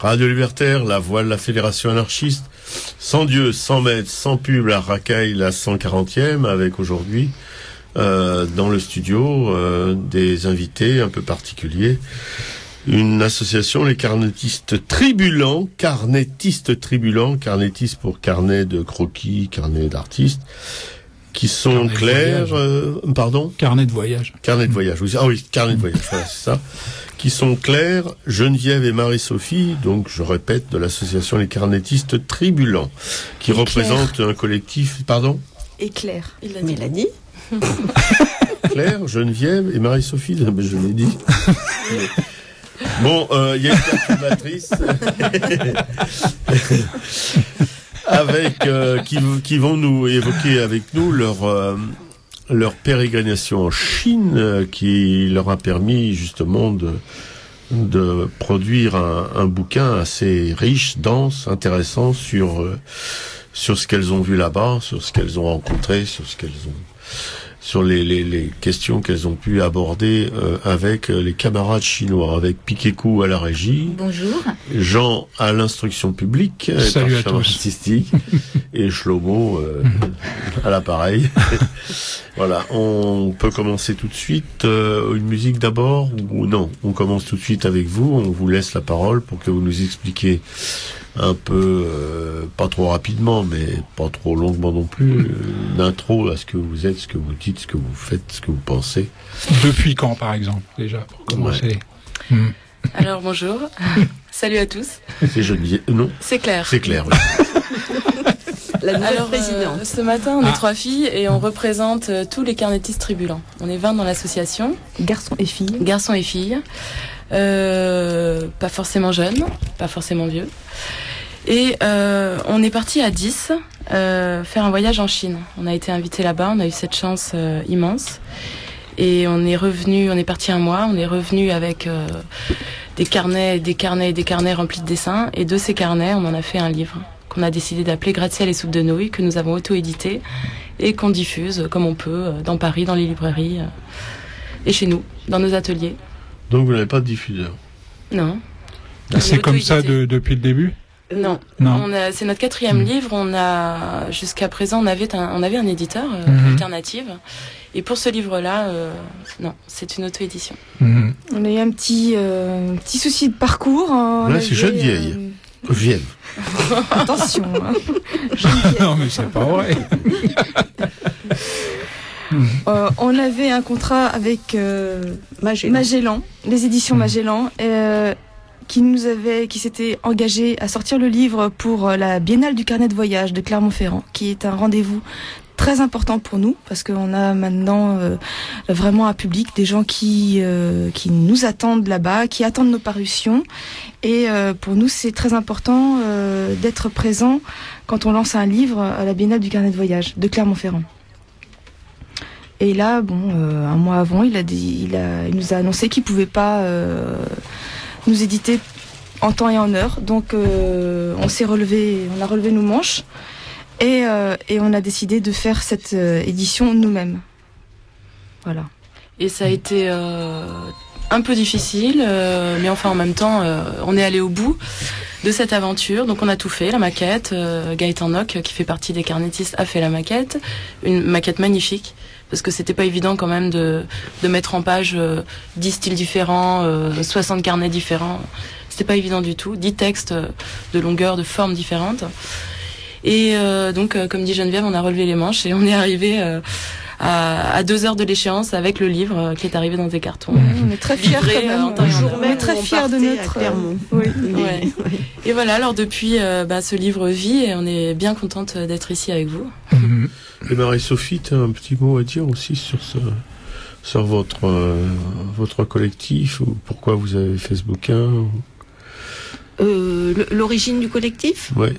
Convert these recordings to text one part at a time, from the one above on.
Radio Libertaire, la voix de la Fédération anarchiste. Sans Dieu, sans maître, sans pub, la racaille, la 140e, avec aujourd'hui, dans le studio, des invités un peu particuliers. Une association, les carnétistes tribulants, carnétistes pour carnet de croquis, carnet d'artistes, qui sont clairs, pardon? Carnet de voyage. Carnet de voyage, oui. Ah oui, carnet de voyage, voilà, c'est ça. Qui sont Claire, Geneviève et Marie-Sophie, donc je répète, de l'association Les Carnétistes Tribulants, qui représente un collectif, pardon? Et Claire. Il a dit. Mélanie. Claire, Geneviève et Marie-Sophie, je l'ai dit. Bon, il y a une perturbatrice avec qui vont nous évoquer avec nous leur pérégrination en Chine, qui leur a permis justement de produire un bouquin assez riche, dense, intéressant sur ce qu'elles ont vu là-bas, sur ce qu'elles ont rencontré, sur les questions qu'elles ont pu aborder avec les camarades chinois, avec Piquet-Cou à la régie. Bonjour. Jean à l'instruction publique, salut à tous. Artistique, et Shlomo à l'appareil. Voilà, on peut commencer tout de suite. Une musique d'abord ou non? On commence tout de suite avec vous. On vous laisse la parole pour que vous nous expliquiez un peu, pas trop rapidement, mais pas trop longuement non plus, une intro à ce que vous êtes, ce que vous dites, ce que vous faites, ce que vous pensez. Depuis quand, par exemple, déjà, pour commencer? Ouais. Alors, bonjour. Salut à tous. C'est Geneviève, non? C'est Claire. C'est Claire, oui. La nouvelle présidente. Ce matin, on est 3 filles et on représente tous les carnétistes tribulants. On est 20 dans l'association. Garçons et filles. Garçons et filles. Pas forcément jeunes, pas forcément vieux. Et on est parti à 10 faire un voyage en Chine. On a été invités là-bas, on a eu cette chance immense. Et on est parti un mois, on est revenu avec des carnets remplis de dessins. Et de ces carnets, on en a fait un livre qu'on a décidé d'appeler Gratte-ciel et soupe de nouilles, que nous avons auto-édité et qu'on diffuse comme on peut dans Paris, dans les librairies et chez nous, dans nos ateliers. Donc vous n'avez pas de diffuseur? Non. C'est comme ça depuis le début? Non. C'est notre 4e livre. Jusqu'à présent, on avait un éditeur alternative. Et pour ce livre-là, non, c'est une auto-édition. On a eu un petit souci de parcours. Là, c'est Geneviève. Geneviève. Attention. Non, mais c'est pas vrai. On avait un contrat avec Magellan, les éditions Magellan, qui s'était engagé à sortir le livre pour la Biennale du carnet de voyage de Clermont-Ferrand, qui est un rendez-vous très important pour nous, parce qu'on a maintenant vraiment un public, des gens qui nous attendent là-bas, qui attendent nos parutions. Et pour nous, c'est très important d'être présent quand on lance un livre à la Biennale du carnet de voyage de Clermont-Ferrand. Et là, un mois avant, il nous a annoncé qu'il pouvait pas nous éditer en temps et en heure. Donc, on a relevé nos manches et on a décidé de faire cette édition nous-mêmes. Voilà. Et ça a été un peu difficile, mais enfin en même temps, on est allé au bout de cette aventure. Donc on a tout fait, la maquette. Gaëtan Nock, qui fait partie des carnétistes, a fait la maquette. Une maquette magnifique. Parce que c'était pas évident quand même de mettre en page 10 styles différents, 60 carnets différents. C'était pas évident du tout. 10 textes de longueur, de formes différentes. Et donc, comme dit Geneviève, on a relevé les manches et on est arrivé à 2 heures de l'échéance avec le livre qui est arrivé dans des cartons. On est très fiers on est très fiers de notre Clermont. Oui. Et voilà, alors depuis ce livre vit et on est bien contente d'être ici avec vous. Et Marie-Sophie, tu as un petit mot à dire aussi sur votre collectif, ou pourquoi vous avez fait ce bouquin? L'origine du collectif? Oui.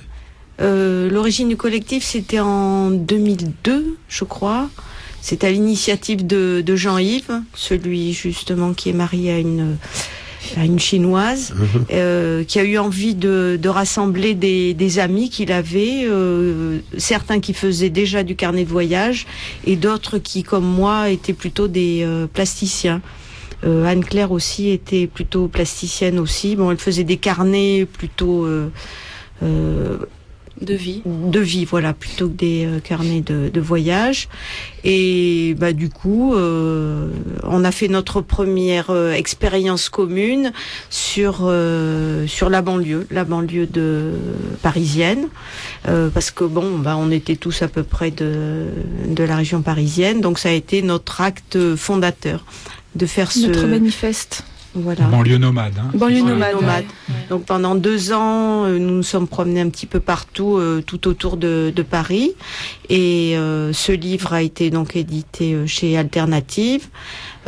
L'origine du collectif, c'était en 2002, je crois. C'est à l'initiative de Jean-Yves, celui justement qui est marié à une chinoise, qui a eu envie de rassembler des amis qu'il avait, certains qui faisaient déjà du carnet de voyage et d'autres qui, comme moi, étaient plutôt des plasticiens. Anne-Claire aussi était plutôt plasticienne aussi. Bon, elle faisait des carnets plutôt de vie, voilà, plutôt que des carnets de voyage. Et bah du coup, on a fait notre première expérience commune sur la banlieue parisienne, parce que bon, bah on était tous à peu près de la région parisienne, donc ça a été notre acte fondateur de faire notre manifeste. Voilà. Banlieue nomade. Hein. Banlieue nomade. Ouais. Donc pendant 2 ans, nous nous sommes promenés un petit peu partout, tout autour de Paris. Et ce livre a été donc édité chez Alternative.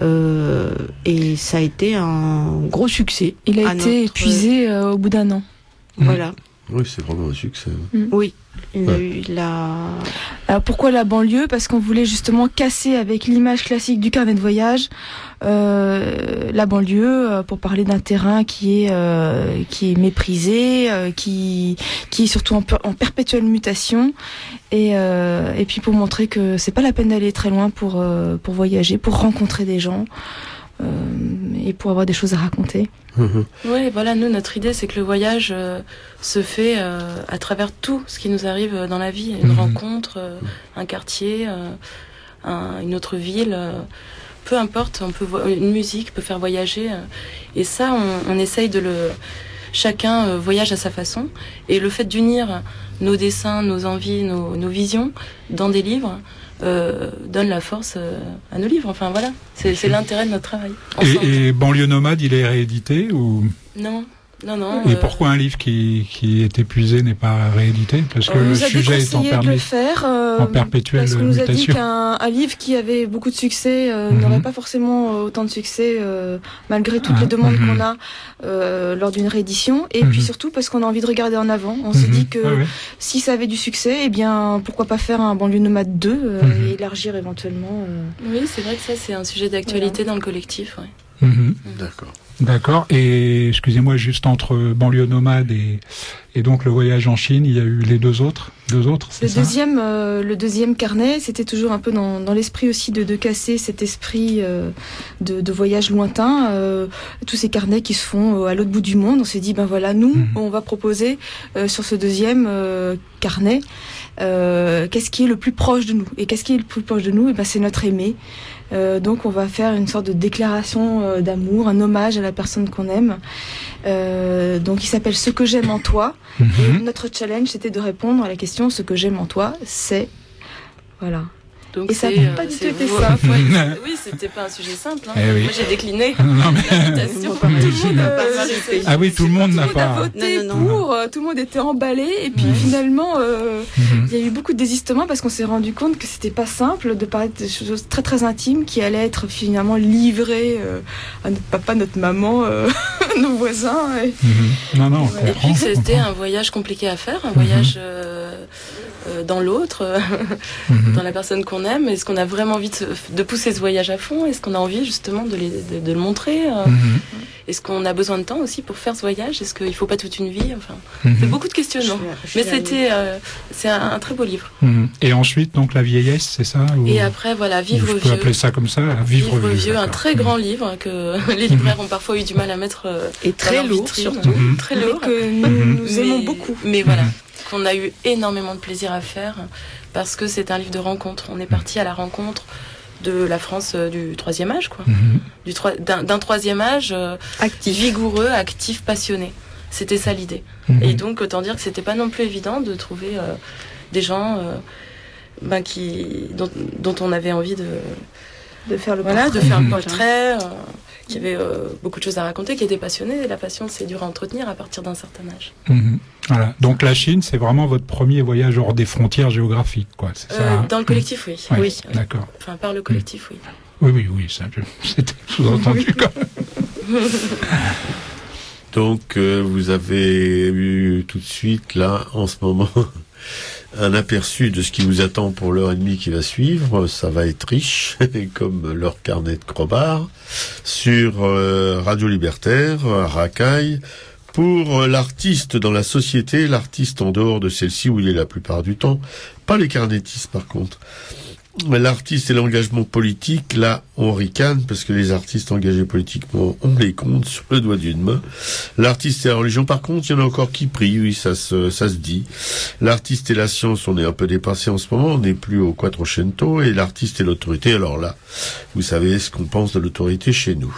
Et ça a été un gros succès. Il a été épuisé au bout d'1 an. Voilà. Oui, c'est vraiment un succès. Oui. Alors pourquoi la banlieue ? Parce qu'on voulait justement casser avec l'image classique du carnet de voyage la banlieue, pour parler d'un terrain qui est méprisé, qui est surtout en perpétuelle mutation, et puis pour montrer que c'est pas la peine d'aller très loin pour voyager, pour rencontrer des gens. Et pour avoir des choses à raconter. Oui, voilà, nous, notre idée, c'est que le voyage se fait à travers tout ce qui nous arrive dans la vie. Une rencontre, un quartier, une autre ville, peu importe, une musique peut faire voyager. Et ça, on essaye de le... Chacun voyage à sa façon. Et le fait d'unir nos dessins, nos envies, nos visions dans des livres... donne la force à nos livres. Enfin voilà, c'est l'intérêt de notre travail. Et Banlieue nomade, il est réédité ou Non. Et pourquoi un livre qui est épuisé n'est pas réédité ? Parce que le sujet est en perpétuelle parce qu'on nous a dit mutation. qu'un livre qui avait beaucoup de succès n'aurait pas forcément autant de succès malgré toutes les demandes qu'on a lors d'une réédition. Et puis surtout parce qu'on a envie de regarder en avant. On s'est dit que si ça avait du succès, eh bien pourquoi pas faire un Banlieue nomade 2 et élargir éventuellement. Oui, c'est vrai que ça c'est un sujet d'actualité dans le collectif. Ouais. D'accord. Et excusez-moi, juste entre Banlieue nomade et donc le voyage en Chine, il y a eu les deux autres, c'est ça ? Le deuxième carnet, c'était toujours un peu dans l'esprit aussi de casser cet esprit de voyage lointain. Tous ces carnets qui se font à l'autre bout du monde, on s'est dit, ben voilà, nous, on va proposer sur ce deuxième carnet, qu'est-ce qui est le plus proche de nous ? Et qu'est-ce qui est le plus proche de nous ? Et ben c'est notre aimé. Donc on va faire une sorte de déclaration d'amour, un hommage à la personne qu'on aime. Donc il s'appelle Ce que j'aime en toi. Et notre challenge c'était de répondre à la question Ce que j'aime en toi, c'est... Voilà. Donc et ça n'a pas du tout été simple. Oui, c'était pas un sujet simple. Hein. Oui. Moi, j'ai décliné. Non, mais... l'invitation. Tout le monde n'a pas voté pour. Tout le monde était emballé. Et puis finalement, il y a eu beaucoup de désistements parce qu'on s'est rendu compte que c'était pas simple de parler de choses très très intimes qui allaient être finalement livrées à notre papa, notre maman, nos voisins. Non, on et puis que c'était un voyage compliqué à faire, un voyage dans l'autre, dans la personne qu'on aime. Est-ce qu'on a vraiment envie de pousser ce voyage à fond ? Est-ce qu'on a envie justement de le montrer ? Est-ce qu'on a besoin de temps aussi pour faire ce voyage ? Est-ce qu'il ne faut pas toute une vie ? Enfin, c'est beaucoup de questionnements. Mais c'est un très beau livre. Et ensuite, donc la vieillesse, c'est ça ? Et après, voilà, Vivre vieux. Je peux appeler ça comme ça, Vivre vieux. Un très grand livre que les libraires ont parfois eu du mal à mettre. Et très lourd, surtout. Très lourd. Que nous aimons beaucoup. Mais voilà. Qu'on a eu énormément de plaisir à faire parce que c'est un livre de rencontre. On est parti à la rencontre de la France du troisième âge, quoi. D'un troisième âge actif, vigoureux, actif, passionné. C'était ça l'idée. Et donc autant dire que c'était pas non plus évident de trouver des gens dont on avait envie de faire le portrait. De faire un portrait. Qui avait beaucoup de choses à raconter, qui était passionné. Et la passion, c'est dur à entretenir à partir d'un certain âge. Voilà. Donc la Chine, c'est vraiment votre premier voyage hors des frontières géographiques, quoi. C'est ça, dans le collectif, oui. Ouais, oui. D'accord. Enfin, par le collectif, oui. Oui, c'était sous-entendu quand même. Donc vous avez eu tout de suite, là, en ce moment... un aperçu de ce qui vous attend pour l'heure et demie qui va suivre. Ça va être riche, comme leur carnet de Crobard, sur Radio Libertaire, Racaille, pour l'artiste dans la société, l'artiste en dehors de celle-ci où il est la plupart du temps, pas les carnétistes par contre. l'artiste et l'engagement politique, là, on ricane, parce que les artistes engagés politiquement, on les compte sur le doigt d'une main. L'artiste et la religion, par contre, il y en a encore qui prient, oui, ça se dit. L'artiste et la science, on est un peu dépassé en ce moment, on n'est plus au Quattrocento, et l'artiste et l'autorité, alors là, vous savez ce qu'on pense de l'autorité chez nous.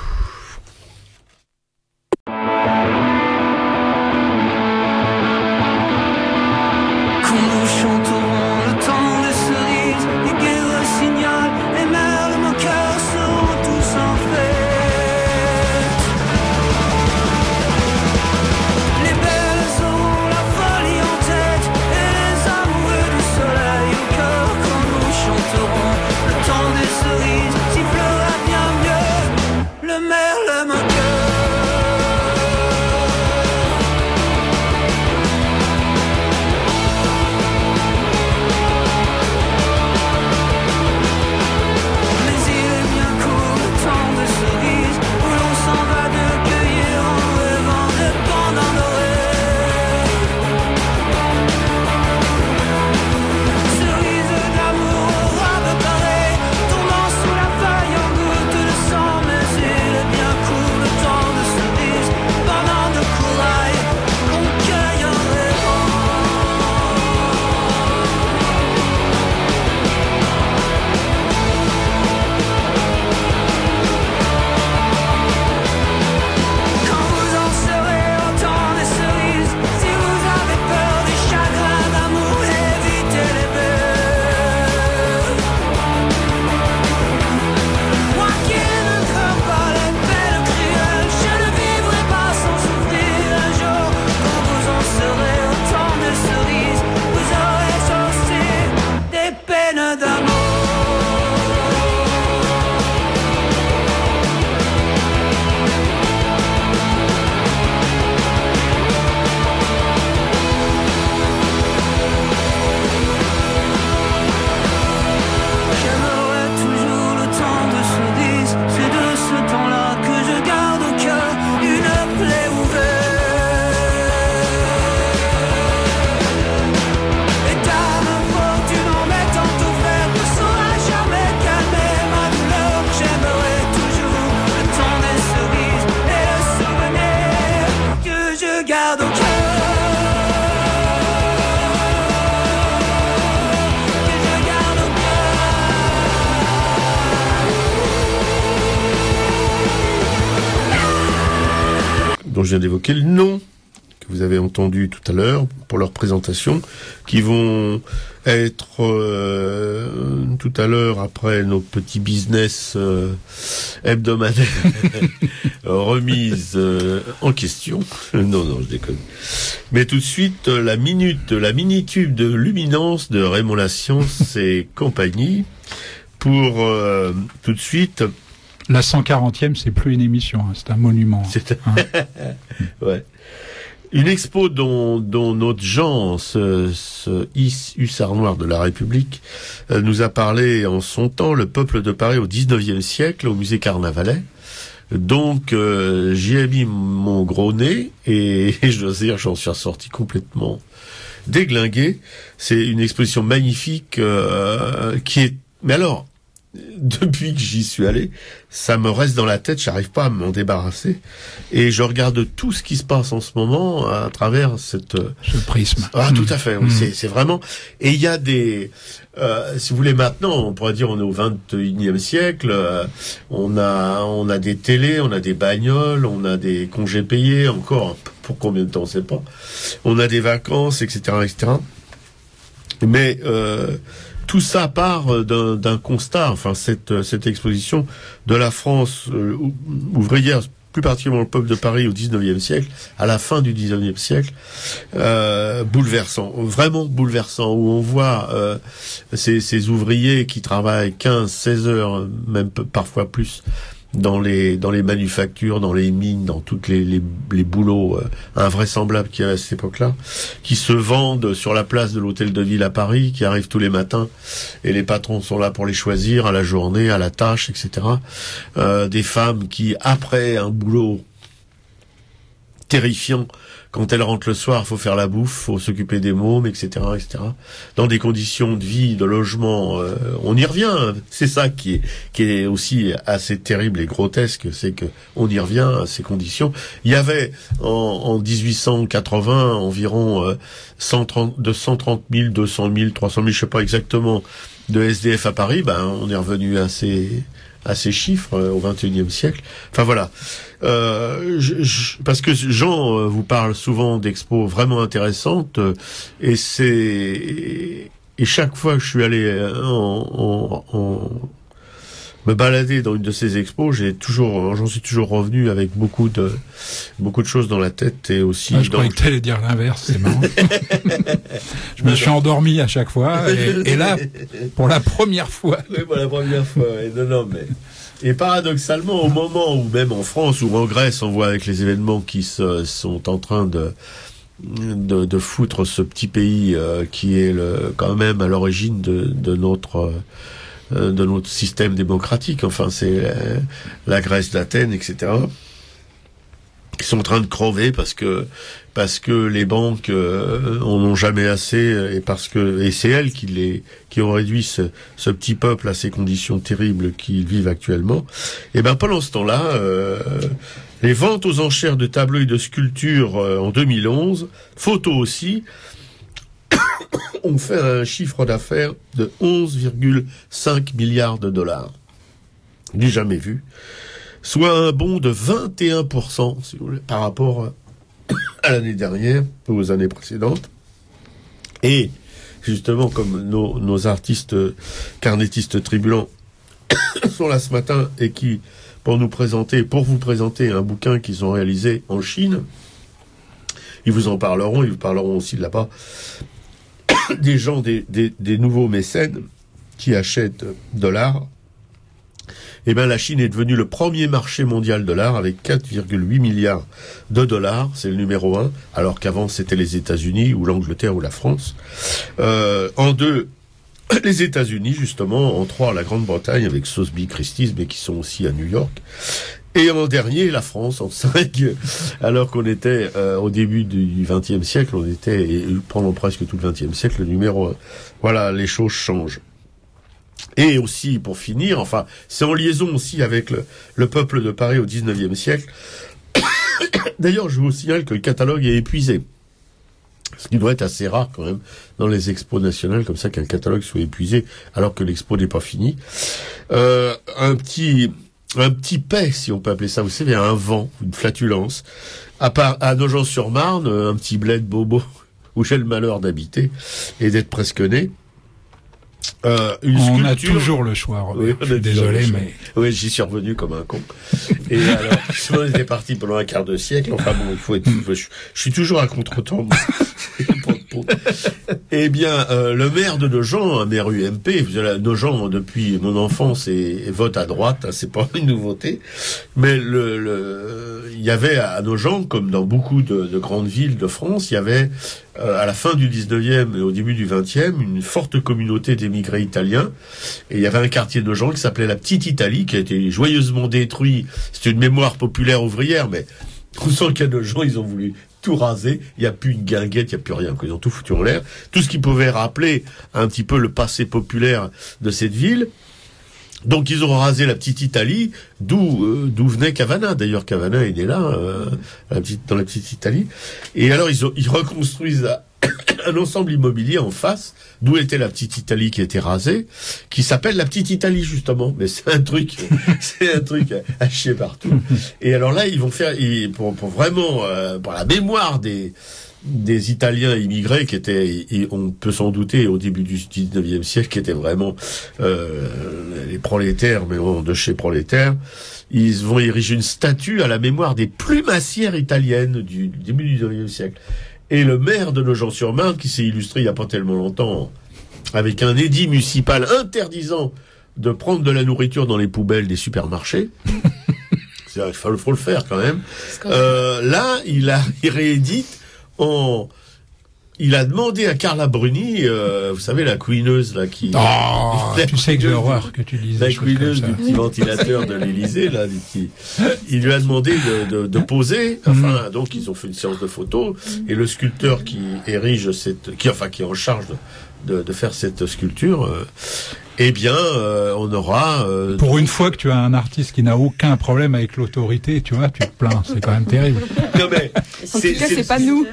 Dont je viens d'évoquer le nom, que vous avez entendu tout à l'heure pour leur présentation, qui vont être tout à l'heure, après nos petits business hebdomadaires remises en question. Non, je déconne. Mais tout de suite, la mini-tube de Luminance de Raymond Lascience et compagnie, pour tout de suite... La 140e, c'est plus une émission, hein, c'est un monument. Ouais. Une expo dont notre Jean, ce hussard noir de la République, nous a parlé en son temps, le peuple de Paris au 19e siècle, au musée Carnavalet. Donc, j'y ai mis mon gros nez, et je dois dire, j'en suis ressorti complètement déglingué. C'est une exposition magnifique, qui est... Mais alors... Depuis que j'y suis allé, ça me reste dans la tête, j'arrive pas à m'en débarrasser. Et je regarde tout ce qui se passe en ce moment à travers ce prisme. Ah, tout à fait, oui, c'est vraiment... Et il y a des... si vous voulez, maintenant, on pourrait dire on est au 21e siècle, on a des télés, on a des bagnoles, on a des congés payés, encore, pour combien de temps, on sait pas. On a des vacances, etc., etc. Mais... tout ça part d'un constat, enfin cette exposition de la France ouvrière, plus particulièrement le peuple de Paris au 19e siècle, à la fin du 19e siècle, bouleversant, vraiment bouleversant, où on voit ces ouvriers qui travaillent 15-16 heures, même parfois plus, dans les manufactures, dans les mines, dans toutes les boulots invraisemblables qu'il y avait à cette époque-là, qui se vendent sur la place de l'Hôtel de Ville à Paris, qui arrivent tous les matins, et les patrons sont là pour les choisir à la journée, à la tâche, etc. Des femmes qui, après un boulot terrifiant, quand elle rentre le soir, faut faire la bouffe, faut s'occuper des mômes, etc., etc. Dans des conditions de vie, de logement, on y revient. C'est ça qui est aussi assez terrible et grotesque, c'est que on y revient à ces conditions. Il y avait en 1880 environ 130 000, 200 000, 300 000, je sais pas exactement, de SDF à Paris. Ben, on est revenu à ces chiffres au XXIe siècle. Enfin voilà. Parce que Jean vous parle souvent d'expos vraiment intéressantes et chaque fois que je suis allé me balader dans une de ces expos, j'en suis toujours revenu avec beaucoup de choses dans la tête et aussi. Je croyais que tu allais dire l'inverse, c'est marrant. Je me suis endormi à chaque fois et là, pour la première fois. Oui, pour la première fois. Non, mais. Et paradoxalement, au moment où même en France ou en Grèce, on voit avec les événements qui sont en train de foutre ce petit pays qui est quand même à l'origine de notre système démocratique. Enfin, c'est la Grèce d'Athènes, etc. Qui sont en train de crever parce que les banques en ont jamais assez et c'est elles qui ont réduit ce petit peuple à ces conditions terribles qu'ils vivent actuellement. Et ben pendant ce temps-là, les ventes aux enchères de tableaux et de sculptures en 2011, photos aussi, ont fait un chiffre d'affaires de 11,5 milliards de dollars. Du jamais vu. Soit un bond de 21%, si vous voulez, par rapport à l'année dernière, ou aux années précédentes. Et, justement, comme nos artistes carnétistes tribulants sont là ce matin et qui, pour vous présenter un bouquin qu'ils ont réalisé en Chine, ils vous parleront aussi de là-bas, des gens, des nouveaux mécènes qui achètent de l'art. Eh ben, la Chine est devenue le premier marché mondial de l'art avec 4,8 milliards de dollars. C'est le numéro 1, alors qu'avant c'était les États-Unis ou l'Angleterre ou la France. En 2, les États-Unis, justement. En 3, la Grande-Bretagne avec Sotheby's Christie's, mais qui sont aussi à New York. Et en dernier, la France, en 5, alors qu'on était au début du XXe siècle, on était, et pendant presque tout le XXe siècle, le numéro 1. Voilà, les choses changent. Et aussi, pour finir, enfin, c'est en liaison aussi avec le peuple de Paris au XIXe siècle. D'ailleurs, je vous signale que le catalogue est épuisé. Ce qui doit être assez rare quand même dans les expos nationales, comme ça, qu'un catalogue soit épuisé alors que l'expo n'est pas finie. Un petit paix, si on peut appeler ça, vous savez, un vent, une flatulence. À Nogent-sur-Marne, un petit bled bobo où j'ai le malheur d'habiter et d'être presque né. On a toujours le choix. Oui, je suis désolé, mais oui, j'y suis revenu comme un con. Et alors, on était parti pendant un quart de siècle. Enfin bon, je suis toujours à contre-temps. Eh bien, le maire de Nogent, un maire UMP, Nogent depuis mon enfance et vote à droite, hein, c'est pas une nouveauté. Mais il y avait à Nogent, comme dans beaucoup de grandes villes de France, il y avait à la fin du 19e et au début du 20e, une forte communauté d'émigrés italiens. Et il y avait un quartier de Nogent qui s'appelait la Petite Italie, qui a été joyeusement détruit. C'est une mémoire populaire ouvrière, mais on sent qu'à Nogent, ils ont voulu tout raser. Il n'y a plus une guinguette, il n'y a plus rien. Ils ont tout foutu en l'air. Tout ce qui pouvait rappeler un petit peu le passé populaire de cette ville. Donc ils ont rasé la Petite Italie, d'où venait Cavana. D'ailleurs, Cavana est né là, dans la Petite Italie. Et alors ils reconstruisent un ensemble immobilier en face, d'où était la Petite Italie qui était rasée, qui s'appelle la Petite Italie justement. Mais c'est un truc à chier partout. Et alors là, ils vont faire pour vraiment pour la mémoire des Italiens immigrés qui étaient, on peut s'en douter, au début du 19e siècle, qui étaient vraiment les prolétaires, mais de chez prolétaires. Ils vont ériger une statue à la mémoire des plumassières italiennes du début du 19e siècle. Et le maire de Nogent-sur-Marne, qui s'est illustré il n'y a pas tellement longtemps, avec un édit municipal interdisant de prendre de la nourriture dans les poubelles des supermarchés. Il faut le faire quand même. Là, il réédite il a demandé à Carla Bruni, vous savez, la queeneuse là qui... tu sais que j'ai horreur que tu dises la queeneuse du petit ventilateur de l'Élysée, là, il lui a demandé de poser. Enfin, donc ils ont fait une séance de photos et le sculpteur qui érige qui est en charge de faire cette sculpture. Eh bien, on aura... Pour une fois que tu as un artiste qui n'a aucun problème avec l'autorité, tu vois, tu te plains, c'est quand même terrible. Non mais, en tout cas, c'est pas nous.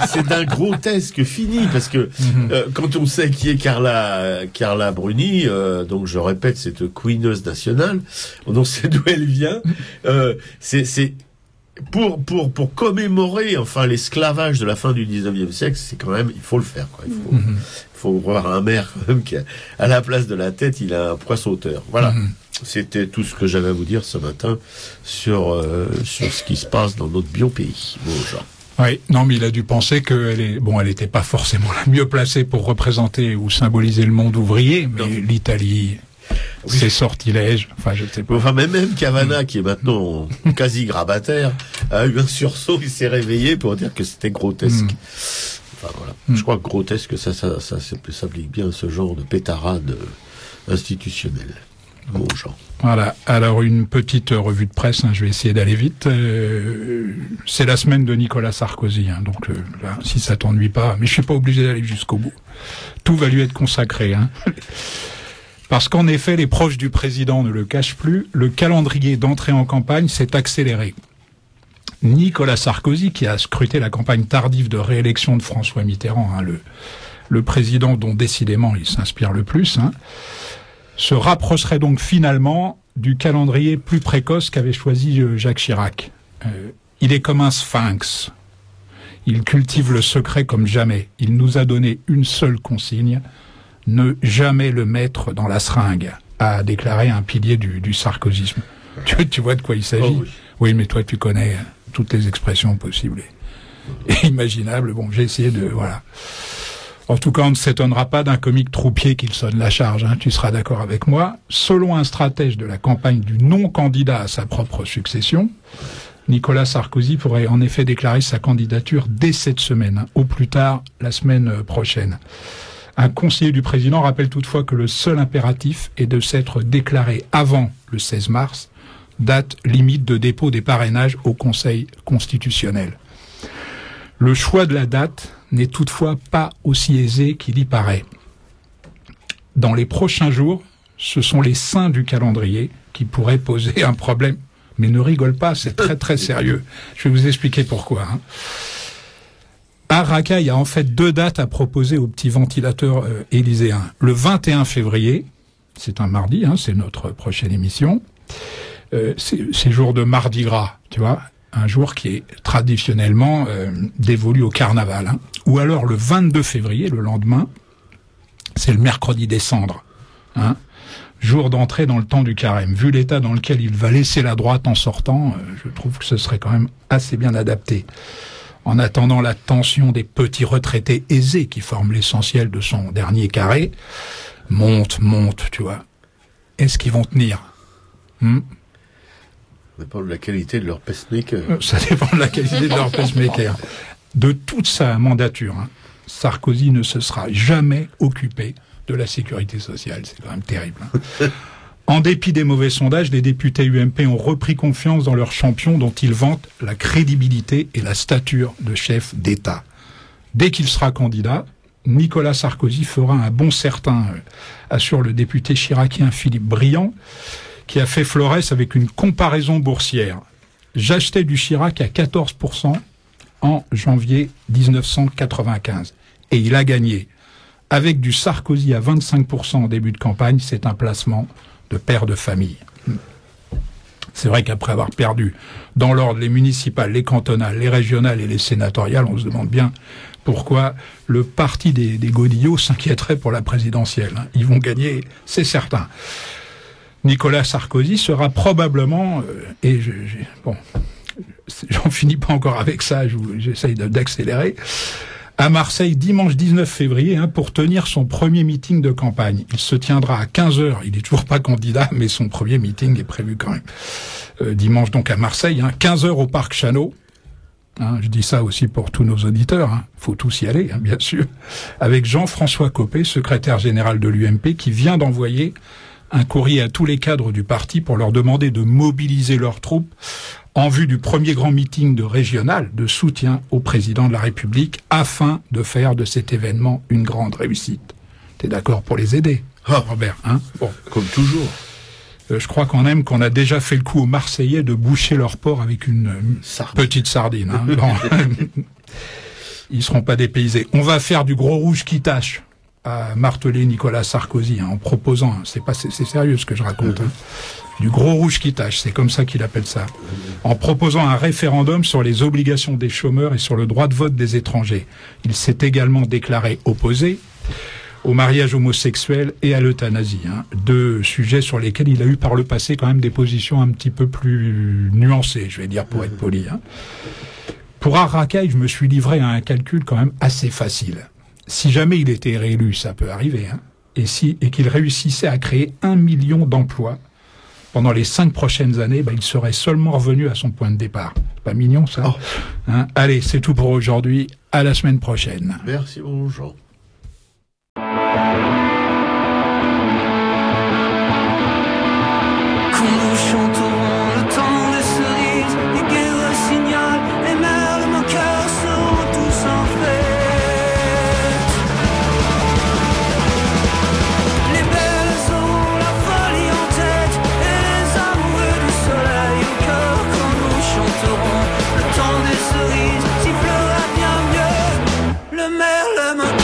C'est d'un grotesque fini, parce que quand on sait qui est Carla Bruni, donc je répète, cette queeneuse nationale, on sait d'où elle vient, c'est pour commémorer enfin l'esclavage de la fin du 19e siècle, c'est quand même, il faut le faire, quoi. Il faut voir un maire quand même qui à la place de la tête, il a un poids sauteur. Voilà. C'était tout ce que j'avais à vous dire ce matin sur ce qui se passe dans notre bio-pays. Bon, genre. Oui, non, mais il a dû penser elle n'était pas forcément la mieux placée pour représenter ou symboliser le monde ouvrier, mais l'Italie, ses sortilèges, enfin, je ne sais pas. Enfin, même Cavana, qui est maintenant quasi grabataire, a eu un sursaut, il s'est réveillé pour dire que c'était grotesque. Enfin, voilà. Je crois que grotesque, ça s'applique bien à ce genre de pétarade institutionnelle. Bon genre. Voilà. Alors, une petite revue de presse, je vais essayer d'aller vite. C'est la semaine de Nicolas Sarkozy, donc là, si ça t'ennuie pas, mais je suis pas obligé d'aller jusqu'au bout. Tout va lui être consacré, Parce qu'en effet, les proches du président ne le cachent plus, le calendrier d'entrée en campagne s'est accéléré. Nicolas Sarkozy, qui a scruté la campagne tardive de réélection de François Mitterrand, le président dont décidément il s'inspire le plus, se rapprocherait donc finalement du calendrier plus précoce qu'avait choisi Jacques Chirac. Il est comme un sphinx. Il cultive le secret comme jamais. Il nous a donné une seule consigne: ne jamais le mettre dans la seringue, a déclaré un pilier du sarkozysme. Tu vois de quoi il s'agit? Oui, mais toi tu connais toutes les expressions possibles et imaginables. Bon, j'ai essayé de... Voilà. En tout cas, on ne s'étonnera pas d'un comique troupier qu'il sonne la charge, tu seras d'accord avec moi. Selon un stratège de la campagne du non-candidat à sa propre succession, Nicolas Sarkozy pourrait en effet déclarer sa candidature dès cette semaine, au plus tard la semaine prochaine. Un conseiller du président rappelle toutefois que le seul impératif est de s'être déclaré avant le 16 mars, date limite de dépôt des parrainages au Conseil constitutionnel. Le choix de la date n'est toutefois pas aussi aisé qu'il y paraît. Dans les prochains jours, ce sont les saints du calendrier qui pourraient poser un problème. Mais ne rigole pas, c'est très très sérieux. Je vais vous expliquer pourquoi. Racaille a en fait 2 dates à proposer au petit ventilateur élyséen. Le 21 février, c'est un mardi, c'est notre prochaine émission. C'est jour de Mardi Gras, tu vois, un jour qui est traditionnellement dévolu au carnaval. Ou alors le 22 février, le lendemain, c'est le mercredi des cendres, jour d'entrée dans le temps du carême. Vu l'état dans lequel il va laisser la droite en sortant, je trouve que ce serait quand même assez bien adapté. En attendant la tension des petits retraités aisés qui forment l'essentiel de son dernier carré, monte, tu vois. Est-ce qu'ils vont tenir? Ça dépend de la qualité de leur pacemaker. Ça dépend de la qualité de leur pacemaker. De toute sa mandature, Sarkozy ne se sera jamais occupé de la sécurité sociale. C'est quand même terrible. En dépit des mauvais sondages, les députés UMP ont repris confiance dans leur champion dont ils vantent la crédibilité et la stature de chef d'État. Dès qu'il sera candidat, Nicolas Sarkozy fera un bon certain, assure le député chiracien Philippe Briand, qui a fait florès avec une comparaison boursière. J'achetais du Chirac à 14% en janvier 1995. Et il a gagné. Avec du Sarkozy à 25% en début de campagne, c'est un placement de père de famille. C'est vrai qu'après avoir perdu dans l'ordre les municipales, les cantonales, les régionales et les sénatoriales, on se demande bien pourquoi le parti des Godillots s'inquiéterait pour la présidentielle. Ils vont gagner, c'est certain. Nicolas Sarkozy sera probablement, j'en finis pas encore avec ça, j'essaye d'accélérer, à Marseille dimanche 19 février pour tenir son premier meeting de campagne. Il se tiendra à 15h, il est toujours pas candidat, mais son premier meeting est prévu quand même. Dimanche donc à Marseille, 15h au Parc Chanot, hein, je dis ça aussi pour tous nos auditeurs, hein, faut tous y aller, hein, bien sûr, avec Jean-François Copé, secrétaire général de l'UMP, qui vient d'envoyer un courrier à tous les cadres du parti pour leur demander de mobiliser leurs troupes en vue du premier grand meeting de régional de soutien au président de la République afin de faire de cet événement une grande réussite. T'es d'accord pour les aider, Robert, hein? Bon. Comme toujours. Je crois qu'on a déjà fait le coup aux Marseillais de boucher leur port avec une petite sardine. Hein. Ils seront pas dépaysés. On va faire du gros rouge qui tâche, a martelé Nicolas Sarkozy, hein, en proposant, c'est sérieux ce que je raconte, hein, du gros rouge qui tâche, c'est comme ça qu'il appelle ça, en proposant un référendum sur les obligations des chômeurs et sur le droit de vote des étrangers. Il s'est également déclaré opposé au mariage homosexuel et à l'euthanasie, hein, deux sujets sur lesquels il a eu par le passé quand même des positions un petit peu plus nuancées, je vais dire, pour être poli. Hein. Pour Arracaille, je me suis livré à un calcul quand même assez facile. Si jamais il était réélu, ça peut arriver, hein, et qu'il réussissait à créer 1 million d'emplois pendant les 5 prochaines années, il serait seulement revenu à son point de départ. Pas mignon, ça, hein. Allez, c'est tout pour aujourd'hui. À la semaine prochaine. Merci, bon Jean. Quand nous chanterons le temps des cerises, les guerres signal, les merles, mon cœur seront tous en fête. Les belles auront la folie en tête, et les amoureux du soleil au cœur. Quand nous chanterons le temps des cerises, sifflera bien mieux le merle, mon cœur.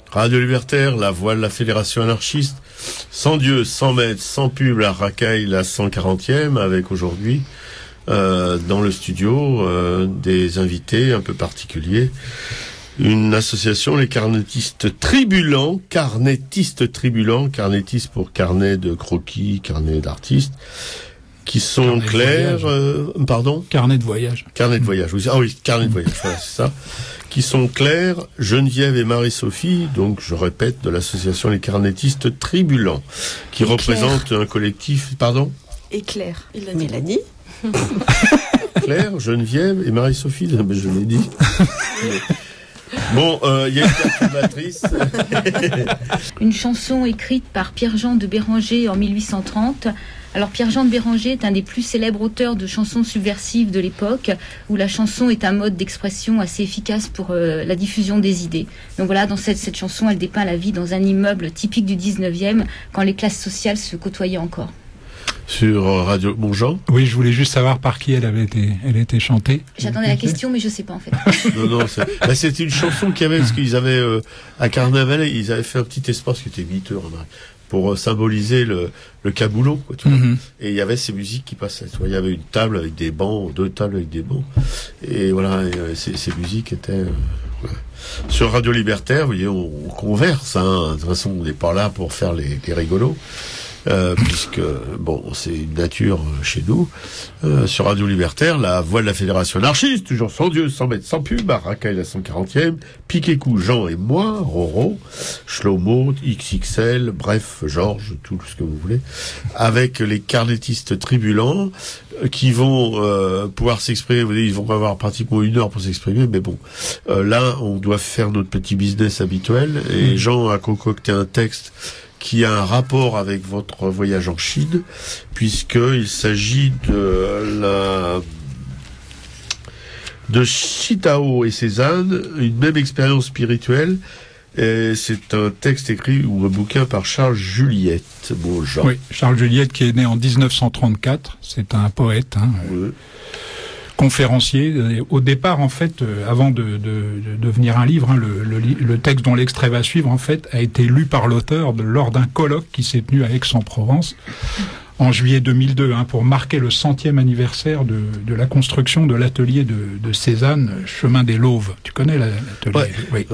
Radio Libertaire, la voix de la Fédération anarchiste, sans Dieu, sans maître, sans pub, la Racaille, la 140e, avec aujourd'hui, dans le studio, des invités un peu particuliers. Une association, les carnétistes tribulants, carnétistes pour carnet de croquis, carnet d'artistes, qui sont clairs, pardon? Carnet de voyage. Carnet de voyage, oui. Ah oui, carnet de voyage, voilà, c'est ça. Qui sont Claire, Geneviève et Marie-Sophie, donc je répète, de l'association Les Carnétistes Tribulants, qui représente un collectif, pardon? Et Claire. Mélanie. Claire, Geneviève et Marie-Sophie, je l'ai dit. Bon, il y a une perturbatrice. Une chanson écrite par Pierre-Jean de Béranger en 1830. Alors Pierre-Jean de Béranger est un des plus célèbres auteurs de chansons subversives de l'époque, où la chanson est un mode d'expression assez efficace pour la diffusion des idées. Donc voilà, dans cette chanson, elle dépeint la vie dans un immeuble typique du 19e, quand les classes sociales se côtoyaient encore. sur Radio Montjean. Oui, je voulais juste savoir par qui elle était chantée. J'attendais la question, mais je sais pas en fait. Non, c'était une chanson qu'il y avait, parce qu'ils avaient, à Carnaval, ils avaient fait un petit espace qui était miteux, pour symboliser le caboulot, quoi, tu vois. Et il y avait ces musiques qui passaient, tu vois. Il y avait une table avec des bancs, 2 tables avec des bancs. Et voilà, ces musiques étaient, voilà. Sur Radio Libertaire, vous voyez, on converse, hein. De toute façon, on n'est pas là pour faire les rigolos. Puisque bon, c'est une nature chez nous. Sur Radio Libertaire, la voix de la Fédération anarchiste, toujours sans Dieu, sans maître, sans pub, Baraka et la 140e, Piquet-Cou, Jean et moi, Roro, Shlomo, XXL, bref, Georges, tout ce que vous voulez, avec les carnétistes tribulants qui vont pouvoir s'exprimer. Vous voyez, ils vont avoir pratiquement 1 heure pour s'exprimer, mais bon, là, on doit faire notre petit business habituel, et Jean a concocté un texte qui a un rapport avec votre voyage en Chine, puisqu'il s'agit de Chitao et Cézanne, une même expérience spirituelle. Et c'est un texte écrit ou un bouquin par Charles Juliette. Bon, Jean. Oui, Charles Juliette qui est né en 1934, c'est un poète. Oui. Conférencier. Au départ, en fait, avant de devenir un livre, le texte dont l'extrait va suivre, en fait, a été lu par l'auteur lors d'un colloque qui s'est tenu à Aix-en-Provence en juillet 2002, pour marquer le 100e anniversaire de la construction de l'atelier de Cézanne, chemin des Lauves. Tu connais l'atelier? Oui.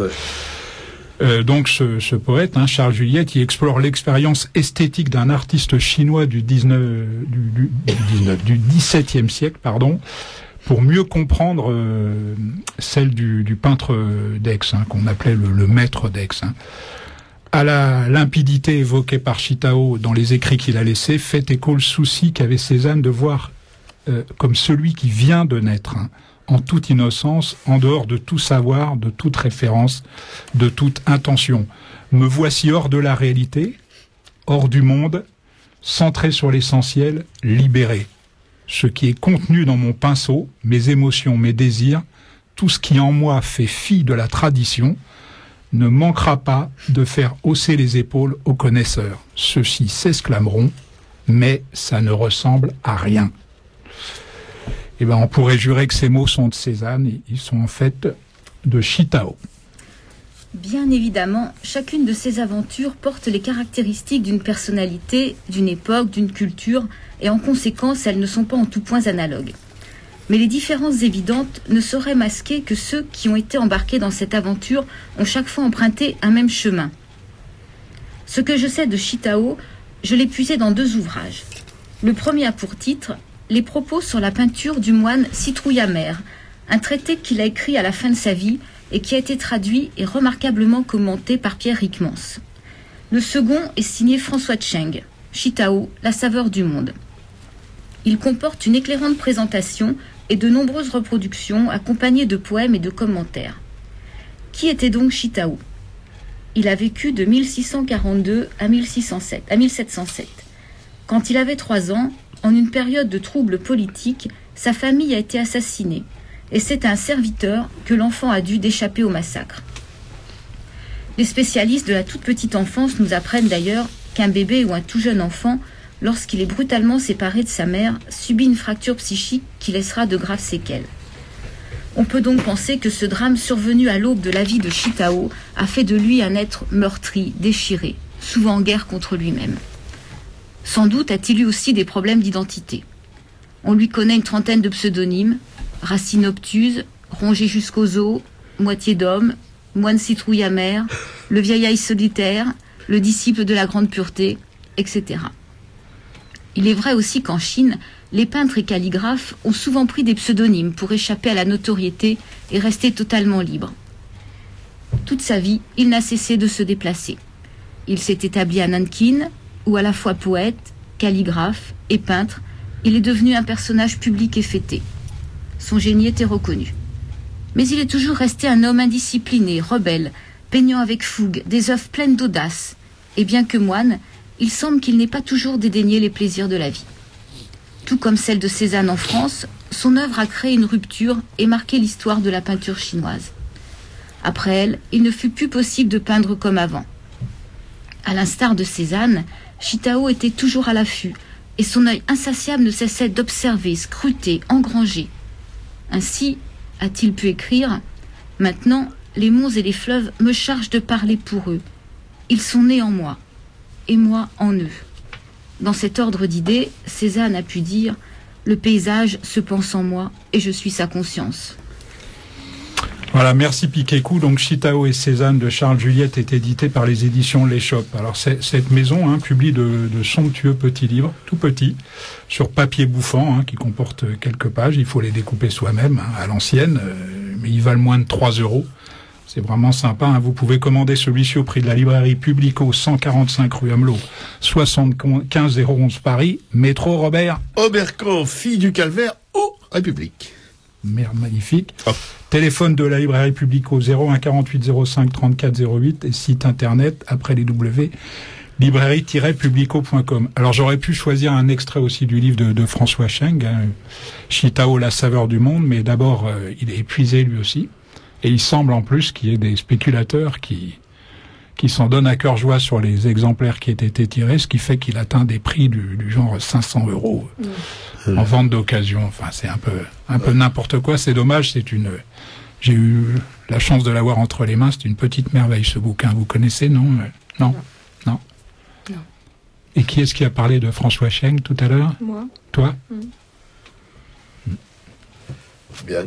Donc ce poète, Charles Juliette, il explore l'expérience esthétique d'un artiste chinois du XVIIe siècle, pour mieux comprendre celle du peintre d'Aix, qu'on appelait le maître d'Aix. À la limpidité évoquée par Chitao dans les écrits qu'il a laissés, fait écho le souci qu'avait Cézanne de voir comme celui qui vient de naître, en toute innocence, en dehors de tout savoir, de toute référence, de toute intention. Me voici hors de la réalité, hors du monde, centré sur l'essentiel, libéré. Ce qui est contenu dans mon pinceau, mes émotions, mes désirs, tout ce qui en moi fait fi de la tradition, ne manquera pas de faire hausser les épaules aux connaisseurs. Ceux-ci s'exclameront, mais ça ne ressemble à rien. Eh ben, on pourrait jurer que ces mots sont de Cézanne, et ils sont en fait de Chitao. Bien évidemment, chacune de ces aventures porte les caractéristiques d'une personnalité, d'une époque, d'une culture, et en conséquence, elles ne sont pas en tout point analogues. Mais les différences évidentes ne sauraient masquer que ceux qui ont été embarqués dans cette aventure ont chaque fois emprunté un même chemin. Ce que je sais de Chitao, je l'ai puisé dans 2 ouvrages. Le premier a pour titre « Les propos sur la peinture du moine Citrouille-Amer », un traité qu'il a écrit à la fin de sa vie et qui a été traduit et remarquablement commenté par Pierre Rickmans. Le second est signé François Cheng, Chitao, la saveur du monde. Il comporte une éclairante présentation et de nombreuses reproductions accompagnées de poèmes et de commentaires. Qui était donc Chitao? Il a vécu de 1642 à 1707. Quand il avait 3 ans, en une période de troubles politiques, sa famille a été assassinée, et c'est à un serviteur que l'enfant a dû d'échapper au massacre. Les spécialistes de la toute petite enfance nous apprennent d'ailleurs qu'un bébé ou un tout jeune enfant, lorsqu'il est brutalement séparé de sa mère, subit une fracture psychique qui laissera de graves séquelles. On peut donc penser que ce drame survenu à l'aube de la vie de Chitao a fait de lui un être meurtri, déchiré, souvent en guerre contre lui-même. Sans doute a-t-il eu aussi des problèmes d'identité. On lui connaît une 30aine de pseudonymes: Racine obtuse, Rongé jusqu'aux os, Moitié d'homme, Moine citrouille amer, Le vieil solitaire, Le disciple de la grande pureté, etc. Il est vrai aussi qu'en Chine, les peintres et calligraphes ont souvent pris des pseudonymes pour échapper à la notoriété et rester totalement libres. Toute sa vie, il n'a cessé de se déplacer. Il s'est établi à Nankin, où à la fois poète, calligraphe et peintre, il est devenu un personnage public et fêté. Son génie était reconnu. Mais il est toujours resté un homme indiscipliné, rebelle, peignant avec fougue des œuvres pleines d'audace. Et bien que moine, il semble qu'il n'ait pas toujours dédaigné les plaisirs de la vie. Tout comme celle de Cézanne en France, son œuvre a créé une rupture et marqué l'histoire de la peinture chinoise. Après elle, il ne fut plus possible de peindre comme avant. À l'instar de Cézanne, Chitao était toujours à l'affût, et son œil insatiable ne cessait d'observer, scruter, engranger. Ainsi a-t-il pu écrire « Maintenant, les monts et les fleuves me chargent de parler pour eux. Ils sont nés en moi, et moi en eux. » Dans cet ordre d'idées, Cézanne a pu dire « Le paysage se pense en moi, et je suis sa conscience. » Voilà, merci Piquet-Cou. Donc Chitao et Cézanne de Charles Juliette est édité par les éditions L'Échoppe. Alors cette maison publie de somptueux petits livres, tout petits, sur papier bouffant, qui comportent quelques pages. Il faut les découper soi-même, à l'ancienne, mais ils valent moins de 3 €. C'est vraiment sympa. Vous pouvez commander celui-ci au prix de la librairie Publico, 145 rue Amelot, 75 011 Paris, métro Robert Oberkampf, fille du Calvaire, ou République. Mère magnifique. Oh. Téléphone de la librairie Publico 01 48 05 34 08 et site internet après les W librairie-publico.com. Alors j'aurais pu choisir un extrait aussi du livre de François Cheng, Chitao, la saveur du monde, mais d'abord il est épuisé lui aussi et il semble en plus qu'il y ait des spéculateurs qui s'en donnent à cœur joie sur les exemplaires qui étaient tirés, ce qui fait qu'il atteint des prix du genre 500 € en vente d'occasion. Enfin, c'est un peu n'importe quoi. C'est dommage. J'ai eu la chance de l'avoir entre les mains. C'est une petite merveille, ce bouquin. Vous connaissez, non? Non. Et qui est-ce qui a parlé de François Cheng tout à l'heure? Moi. Toi? Bien.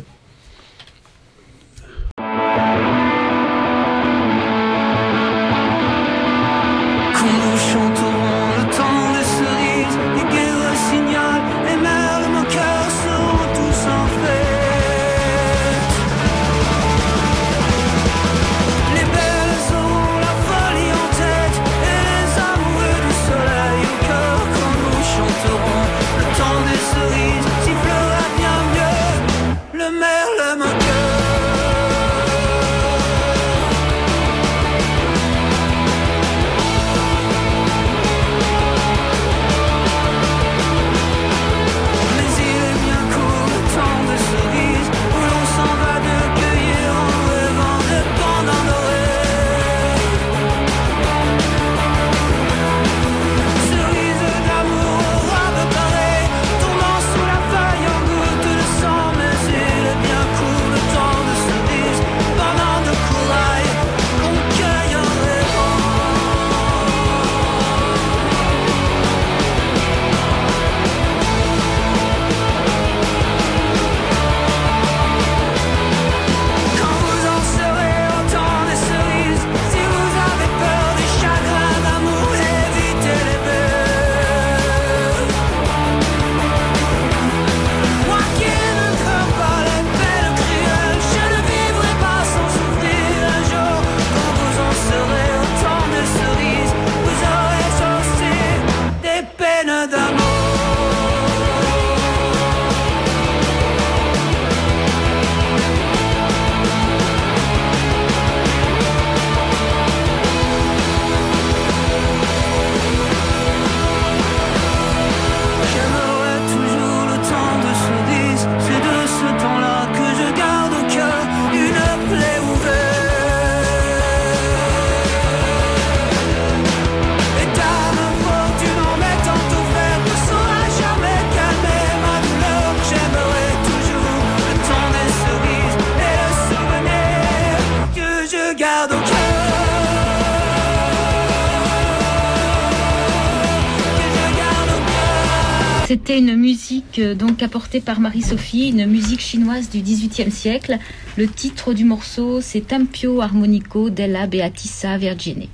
C'était une musique donc apportée par Marie-Sophie, une musique chinoise du XVIIIe siècle. Le titre du morceau, c'est Tempio Armonico della Beatissa Vergine.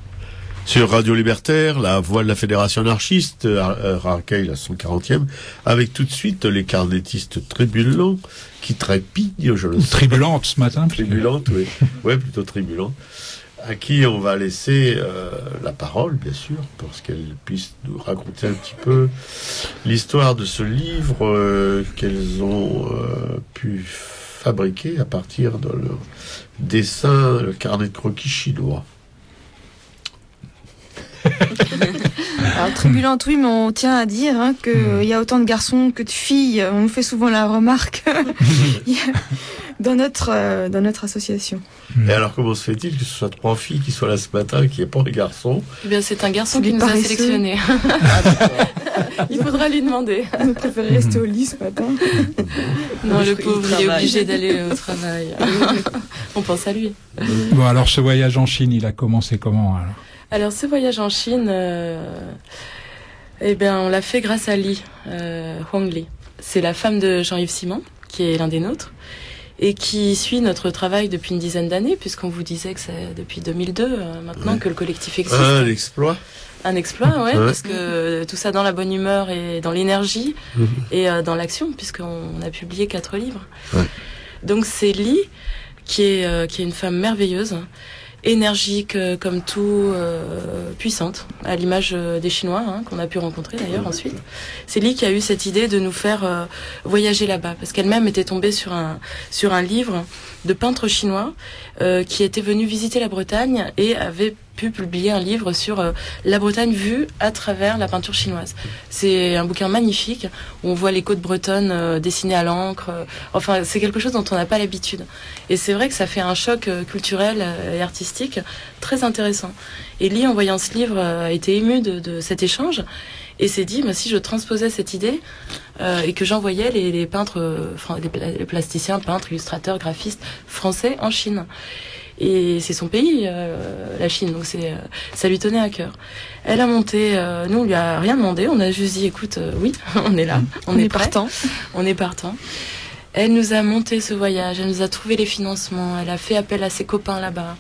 Sur Radio Libertaire, la voix de la Fédération anarchiste, accueille la 140e, avec tout de suite les carnettistes tribulants qui trépillent, je le sais. Tribulantes ce matin. Tribulantes, oui. Ouais, plutôt tribulantes. À qui on va laisser la parole, bien sûr, pour qu'elles puissent nous raconter un petit peu l'histoire de ce livre qu'elles ont pu fabriquer à partir de leur dessin, le carnet de croquis chinois. Alors, tribulante, oui, mais on tient à dire qu'il y a autant de garçons que de filles. On nous fait souvent la remarque. dans notre association. Et alors, comment se fait-il que ce soit 3 filles qui soient là ce matin, qu'il n'y ait pas de garçons? Eh bien, c'est un garçon Il qui est nous a paresseux. sélectionnés. Il faudra lui demander. On préfère rester au lit ce matin. Non, le Il pauvre, il est travaille. obligé d'aller au travail. On pense à lui. Bon, alors ce voyage en Chine, il a commencé comment alors? Alors, ce voyage en Chine, eh bien, on l'a fait grâce à Li, Huang Li. C'est la femme de Jean-Yves Simon, qui est l'un des nôtres, et qui suit notre travail depuis une dizaine d'années, puisqu'on vous disait que c'est depuis 2002 maintenant que le collectif existe. L'exploit. Un exploit, ouais, Ouais. parce que tout ça dans la bonne humeur et dans l'énergie et dans l'action, puisqu'on a publié 4 livres. Ouais. Donc c'est Li qui est une femme merveilleuse, énergique comme tout, puissante, à l'image des Chinois qu'on a pu rencontrer d'ailleurs ensuite. C'est Li qui a eu cette idée de nous faire voyager là-bas, parce qu'elle-même était tombée sur un livre de peintres chinois qui était venu visiter la Bretagne et avait pu publier un livre sur la Bretagne vue à travers la peinture chinoise. C'est un bouquin magnifique où on voit les côtes bretonnes dessinées à l'encre. Enfin, c'est quelque chose dont on n'a pas l'habitude. Et c'est vrai que ça fait un choc culturel et artistique très intéressant. Et Li, en voyant ce livre, a été ému de cet échange et s'est dit, si je transposais cette idée et que j'envoyais les peintres, les plasticiens, peintres, illustrateurs, graphistes français en Chine. Et c'est son pays, la Chine, donc ça lui tenait à cœur. Elle a monté, nous on lui a rien demandé, on a juste dit écoute, oui, on est là, on est prêt, on est partant. Elle nous a monté ce voyage, elle nous a trouvé les financements, elle a fait appel à ses copains là-bas,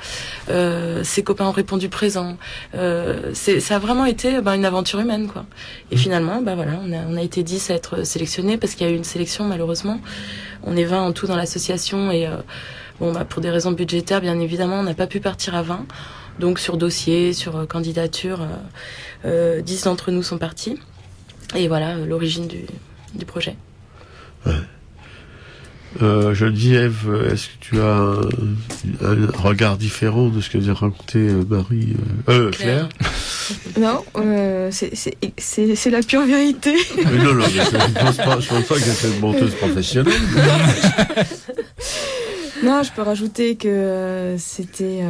ses copains ont répondu présent. Ça a vraiment été une aventure humaine, quoi. Et finalement, voilà, on a été 10 à être sélectionnés parce qu'il y a eu une sélection malheureusement. On est 20 en tout dans l'association et pour des raisons budgétaires, bien évidemment, on n'a pas pu partir à 20. Donc sur dossier, sur candidature, 10 d'entre nous sont partis. Et voilà l'origine du projet. Ouais. Je dis, Ève, est-ce que tu as un regard différent de ce que vient raconter Marie, Claire? Non, c'est la pure vérité. Non, je pense pas que c'est une menteuse professionnelle. Non, je peux rajouter que c'était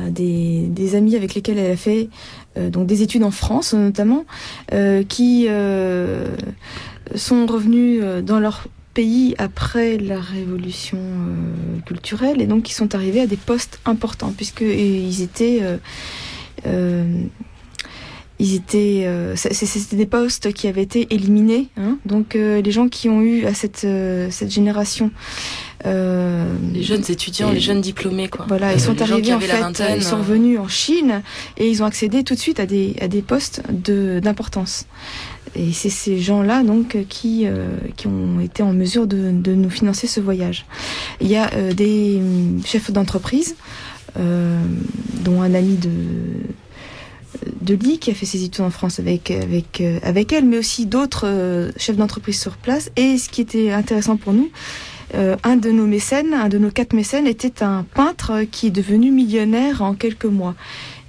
des amis avec lesquels elle a fait donc des études en France notamment, qui sont revenus dans leur pays après la révolution culturelle et donc qui sont arrivés à des postes importants puisque ils étaient c'était des postes qui avaient été éliminés, donc les gens qui ont eu à cette génération, les jeunes étudiants, les jeunes diplômés, quoi. Voilà, ils sont arrivés en fait, vingtaine, ils sont revenus en Chine et ils ont accédé tout de suite à des postes d'importance. Et c'est ces gens-là donc qui ont été en mesure de nous financer ce voyage. Il y a des chefs d'entreprise, dont un ami de Li qui a fait ses études en France avec elle, mais aussi d'autres chefs d'entreprise sur place. Et ce qui était intéressant pour nous, un de nos mécènes, un de nos 4 mécènes, était un peintre qui est devenu millionnaire en quelques mois.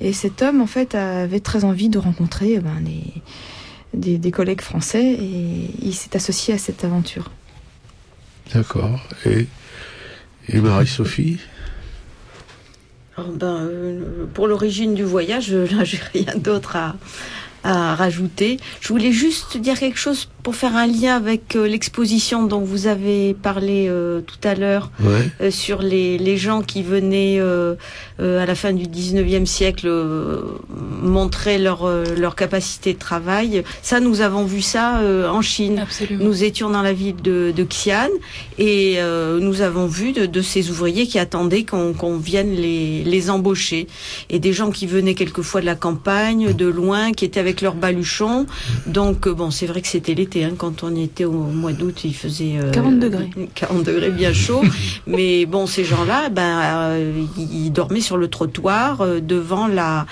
Et cet homme, en fait, avait très envie de rencontrer des collègues français et il s'est associé à cette aventure. D'accord. Et Marie-Sophie? Pour l'origine du voyage, là, j'ai rien d'autre à rajouter. Je voulais juste dire quelque chose pour faire un lien avec l'exposition dont vous avez parlé tout à l'heure, ouais. Sur les gens qui venaient à la fin du 19e siècle montrer leur capacité de travail. Ça, nous avons vu ça en Chine. Absolument. Nous étions dans la ville de Xi'an et nous avons vu de ces ouvriers qui attendaient qu'on vienne les embaucher. Et des gens qui venaient quelquefois de la campagne, de loin, qui étaient avec leurs baluchons. Donc, c'est vrai que c'était l'été. Quand on y était au mois d'août, il faisait 40 degrés. 40 degrés, bien chaud. Mais ces gens-là, ils dormaient sur le trottoir devant la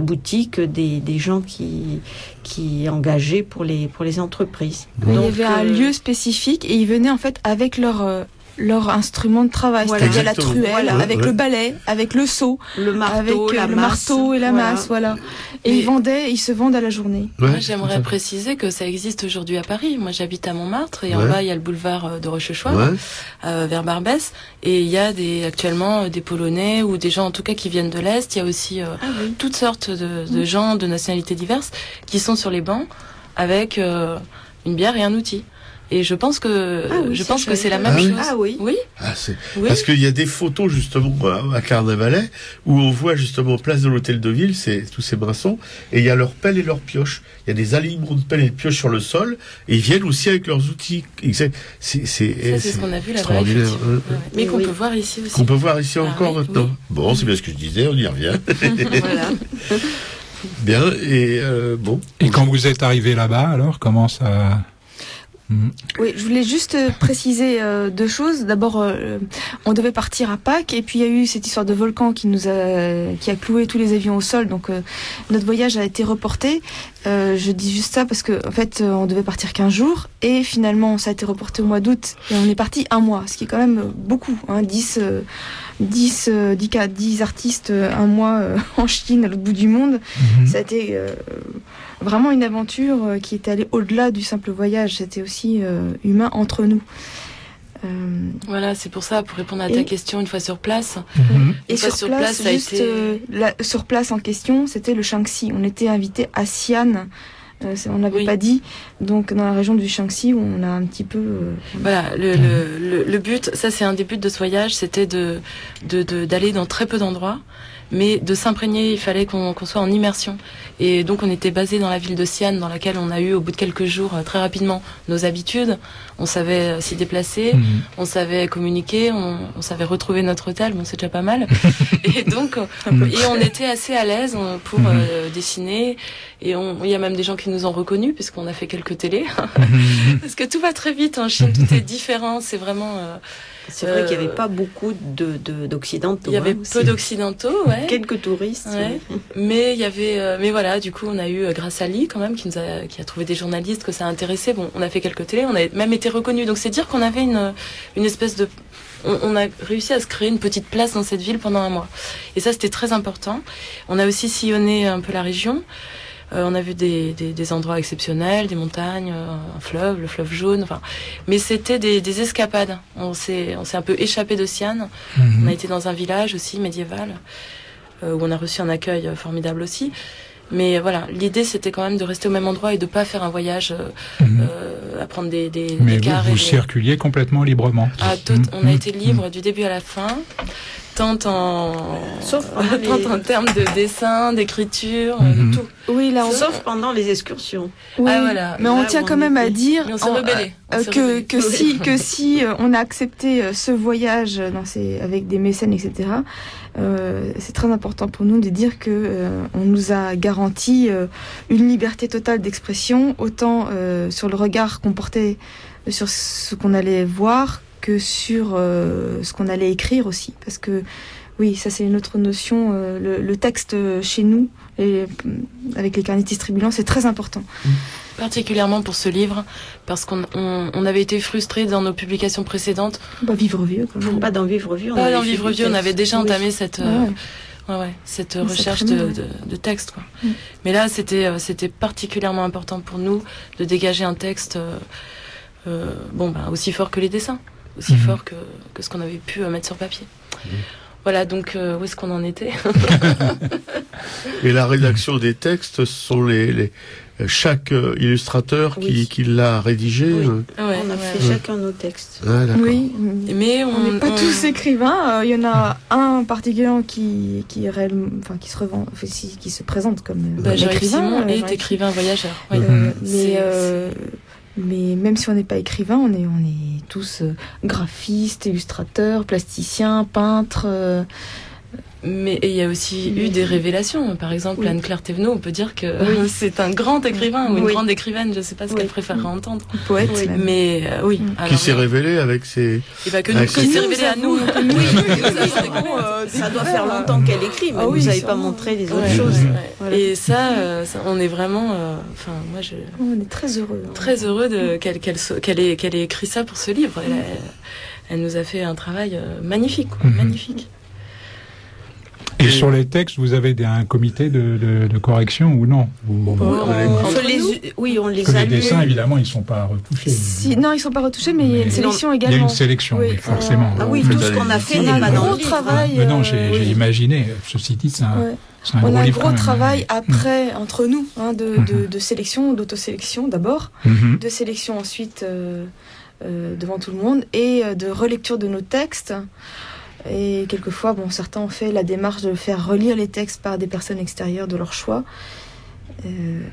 boutique des gens qui engageaient pour les entreprises. Donc, il y avait un lieu spécifique et ils venaient en fait avec leur leur instrument de travail. Voilà. C'est-à-dire la Exactement. truelle, Voilà. avec le balai, avec le seau, Le marteau, avec la le masse. marteau et la Voilà. masse, voilà. Et Mais- ils se vendent à la journée. Ouais, Moi, j'aimerais préciser que ça existe aujourd'hui à Paris. Moi, j'habite à Montmartre et en Ouais. bas, il y a le boulevard de Rochechouart, ouais. vers Barbès. Et il y a actuellement des Polonais ou des gens, en tout cas, qui viennent de l'Est. Il y a aussi Ah oui. toutes sortes de gens de nationalités diverses qui sont sur les bancs avec une bière et un outil. Et je pense que Ah oui, je ça, pense je que c'est la savais même pas. chose. Ah oui. Oui. Ah, Oui. Parce qu'il y a des photos justement à Carnavalet où on voit justement place de l'hôtel de ville, c'est tous ces brassons, et il y a leurs pelles et leurs pioches. Il y a des alignements de pelles et de pioches sur le sol, et ils viennent aussi avec leurs outils. C'est Ça, c'est ce qu'on a vu là-bas, extraordinaire, effectivement. hein. Ouais, ouais. Mais qu'on Oui. peut voir ici aussi. Qu'on peut voir ici Ah encore oui, maintenant. oui. Bon, c'est bien ce que je disais, on y revient. Voilà. Bien, et bon. Et quand vous êtes arrivé là-bas, alors, comment ça... Oui, je voulais juste préciser deux choses. D'abord, on devait partir à Pâques, et puis il y a eu cette histoire de volcan qui a cloué tous les avions au sol. Donc notre voyage a été reporté. Je dis juste ça parce que en fait, on devait partir 15 jours, et finalement, ça a été reporté au mois d'août, et on est parti un mois, ce qui est quand même beaucoup. Hein, 10 artistes un mois en Chine, à l'autre bout du monde. Ça a été vraiment une aventure qui était allée au-delà du simple voyage. C'était aussi humain entre nous. Voilà, c'est pour ça, pour répondre à Et- ta question, une fois sur place. Et Une fois sur place, ça a juste, été... sur place en question, c'était le Shaanxi. On était invité à Xi'an. On n'avait Oui. pas dit. Donc dans la région du Shaanxi, où on a un petit peu. Voilà, le but, ça c'est un des buts de ce voyage, c'était d'aller dans très peu d'endroits, mais de s'imprégner, il fallait qu'on soit en immersion. Et donc on était basé dans la ville de Xi'an, dans laquelle on a eu au bout de quelques jours très rapidement nos habitudes. On savait s'y déplacer, on savait communiquer, on savait retrouver notre hôtel, bon c'est déjà pas mal. Et donc et on était assez à l'aise pour dessiner. Et il y a même des gens qui nous ont reconnus puisqu'on a fait quelques télés. Parce que tout va très vite en Chine, tout est différent, c'est vraiment... C'est vrai qu'il n'y avait pas beaucoup d'occidentaux. Il y avait hein, peu aussi. d'occidentaux, ouais. Quelques touristes. Ouais. Mais il y avait, mais voilà, du coup, on a eu grâce à Ali quand même qui a trouvé des journalistes que ça a intéressé. Bon, on a fait quelques télés, on a même été reconnus. Donc c'est dire qu'on avait une espèce de, on a réussi à se créer une petite place dans cette ville pendant un mois. Et ça, c'était très important. On a aussi sillonné un peu la région. On a vu des endroits exceptionnels, des montagnes, un fleuve, le fleuve jaune. Enfin, mais c'était des escapades. On s'est un peu échappé de Xi'an. On a été dans un village aussi médiéval où on a reçu un accueil formidable aussi. Mais voilà, l'idée c'était quand même de rester au même endroit et de pas faire un voyage à prendre des Mais cars vous et des... circuliez complètement librement. On a été libre du début à la fin, tant en termes de dessin, d'écriture, de tout. Oui, là, Sauf pendant les excursions. oui, Ah, voilà. mais on Là tient où quand on même à était. dire Mais on s'est rebellé. que si on a accepté ce voyage avec des mécènes, etc. C'est très important pour nous de dire que on nous a garanti une liberté totale d'expression, autant sur le regard qu'on portait sur ce qu'on allait voir que sur ce qu'on allait écrire aussi, parce que oui, ça c'est une autre notion. Le texte chez nous, avec les carnétistes tribulants, c'est très important. Particulièrement pour ce livre, parce qu'on avait été frustrés dans nos publications précédentes. Bah, vivre vieux, quand même. Pas dans Vivre Vieux. Pas dans Vivre Vieux, on avait déjà entamé cette Ouais. cette c'est recherche très bien, de texte, quoi. Mm. Mais là, c'était particulièrement important pour nous de dégager un texte aussi fort que les dessins, aussi fort que ce qu'on avait pu mettre sur papier. Voilà, donc où est-ce qu'on en était? Et la rédaction des textes, ce sont chaque illustrateur qui l'a rédigé. Oui. Ouais, On a ouais. fait chacun nos textes. Ah, d'accord. Oui, Mais on n'est pas tous écrivains. Il y en a un particulièrement qui se présente comme Jean-Yves écrivain. Simon est Jean-Yves. écrivain voyageur. Oui. Mais même si on n'est pas écrivain, on est tous graphistes, illustrateurs, plasticiens, peintres. Mais il y a aussi eu des révélations. Par exemple, Oui. Anne-Claire Thévenot, on peut dire que Oui. c'est un grand écrivain ou une Oui. grande écrivaine, je ne sais pas ce Oui. qu'elle préférerait entendre. Poète, Oui. même. Mais oui. Alors, Qui s'est révélé avec ses... et bah, que avec nous, ses- qui s'est révélé à nous. Ça doit faire longtemps qu'elle écrit, mais Ah oui, vous n'avez pas sûrement. montré les autres Ouais, choses. ouais. Voilà. Et ça, on est vraiment, moi, On est très heureux. très heureux qu'elle ait écrit ça pour ce livre. elle nous a fait un travail magnifique, magnifique. Et sur les textes, vous avez un comité de correction ou non? Oui, on les que les annule. dessins, évidemment, ils ne sont pas retouchés. Non, ils sont pas retouchés, mais il y a une sélection Il y a également. une sélection, oui, forcément. Ah oui, tout ce qu'on a fait n'est pas un dans gros le livre. travail. Mais non, j'ai imaginé. Ceci dit, c'est un, Ouais. c'est un On gros a un livre. gros quand même. travail après, entre nous, de sélection, d'autosélection d'abord, Mhm. de sélection ensuite devant tout le monde, et de relecture de nos textes. Et quelquefois, certains ont fait la démarche de faire relire les textes par des personnes extérieures de leur choix.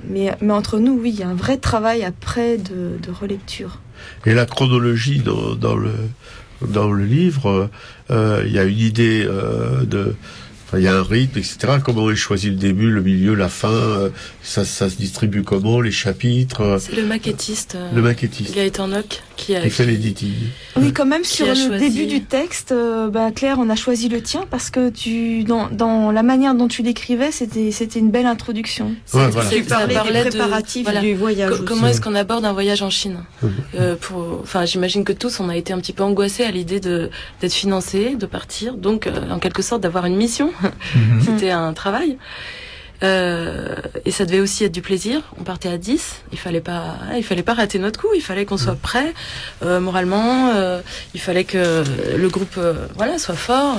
Mais entre nous, oui, il y a un vrai travail après de relecture. Et la chronologie dans le livre, il y a une idée il y a un rythme, etc. Comment est choisi le début, le milieu, la fin, ça se distribue comment, les chapitres. C'est le maquettiste, Gaëtan Nock qui fait l'éditing. Oui, quand même, Qui sur a le choisi début du texte, Claire, on a choisi le tien parce que dans la manière dont tu l'écrivais, c'était une belle introduction. Ouais, voilà. Tu parlais des préparatifs du voyage aussi. Comment est-ce qu'on aborde un voyage en Chine? J'imagine que tous, on a été un petit peu angoissés à l'idée d'être financés, de partir, donc en quelque sorte d'avoir une mission. C'était un travail. Et ça devait aussi être du plaisir. On partait à 10. Il fallait pas rater notre coup. Il fallait qu'on soit prêt moralement. Il fallait que le groupe soit fort.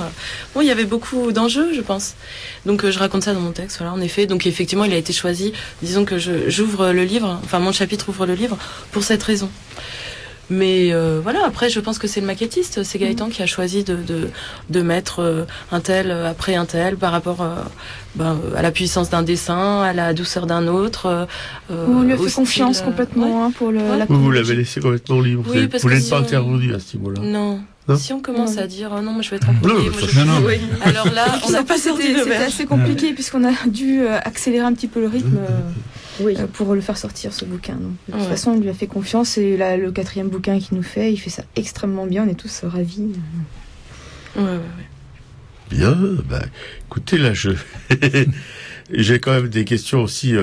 Bon, il y avait beaucoup d'enjeux, je pense. Donc je raconte ça dans mon texte. Voilà, en effet. Donc effectivement, il a été choisi. Disons que j'ouvre le livre. Enfin, mon chapitre ouvre le livre pour cette raison. Mais après, je pense que c'est le maquettiste, c'est Gaëtan qui a choisi de mettre un tel après un tel par rapport à la puissance d'un dessin, à la douceur d'un autre. On lui a fait confiance complètement pour la Vous l'avez laissé complètement libre. Oui, parce vous que n'êtes pas intervenu à ce niveau-là. Non. Non. Si on commence à dire non, moi je vais être employé, Non. alors là, on n'a pas sorti de C'était assez compliqué puisqu'on a dû accélérer un petit peu le rythme pour le faire sortir ce bouquin. Donc, de toute façon, on lui a fait confiance et là, le 4e bouquin qu'il nous fait, il fait ça extrêmement bien. On est tous ravis. Ouais. Bien, écoutez, là, j'ai quand même des questions aussi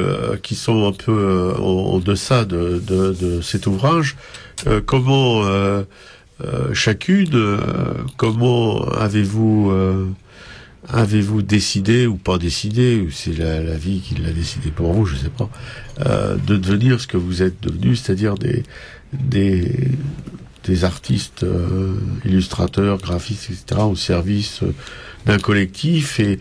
qui sont un peu en deçà de cet ouvrage. Comment chacune, comment avez-vous décidé ou pas décidé, ou c'est la vie qui l'a décidé pour vous, je sais pas, de devenir ce que vous êtes devenu, c'est-à-dire des artistes, illustrateurs, graphistes, etc., au service d'un collectif, et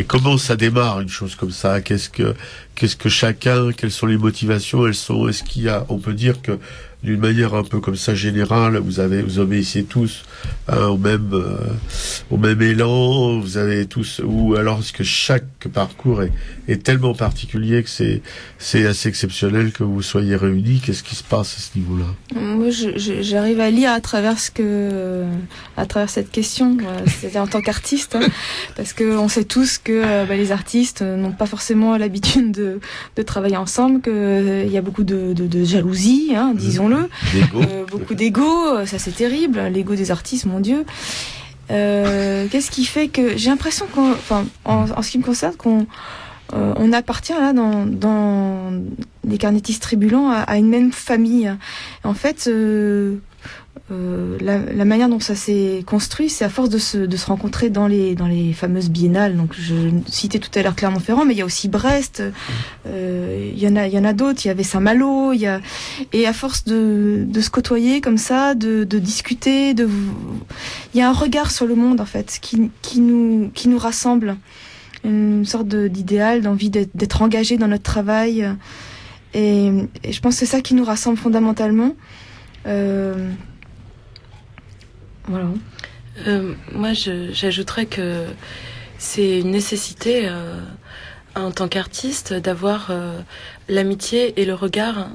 comment ça démarre une chose comme ça? Qu'est-ce que chacun, quelles sont les motivations? Est-ce qu'il y a, on peut dire que d'une manière un peu comme ça générale, vous obéissez tous au même élan, vous avez tous, ou alors est-ce que chaque parcours est tellement particulier que c'est assez exceptionnel que vous soyez réunis? Qu'est-ce qui se passe à ce niveau-là? Moi, j'arrive à lire à travers cette question, c'est-à-dire en tant qu'artiste, parce que on sait tous que les artistes n'ont pas forcément l'habitude de travailler ensemble, que il y a beaucoup de jalousie, disons-le. Beaucoup d'ego, ça c'est terrible, l'ego des artistes, mon Dieu. Qu'est-ce qui fait que j'ai l'impression en ce qui me concerne on appartient là dans les carnétistes tribulants à une même famille. En fait, la manière dont ça s'est construit, c'est à force de se rencontrer dans les fameuses biennales. Donc je citais tout à l'heure Clermont-Ferrand, mais il y a aussi Brest, il y en a d'autres, il y avait Saint-Malo, et à force de se côtoyer comme ça, de discuter, il y a un regard sur le monde en fait qui nous rassemble, une sorte d'idéal, d'envie d'être engagé dans notre travail, et je pense que c'est ça qui nous rassemble fondamentalement. Voilà. Moi, j'ajouterais que c'est une nécessité en tant qu'artiste d'avoir l'amitié et le regard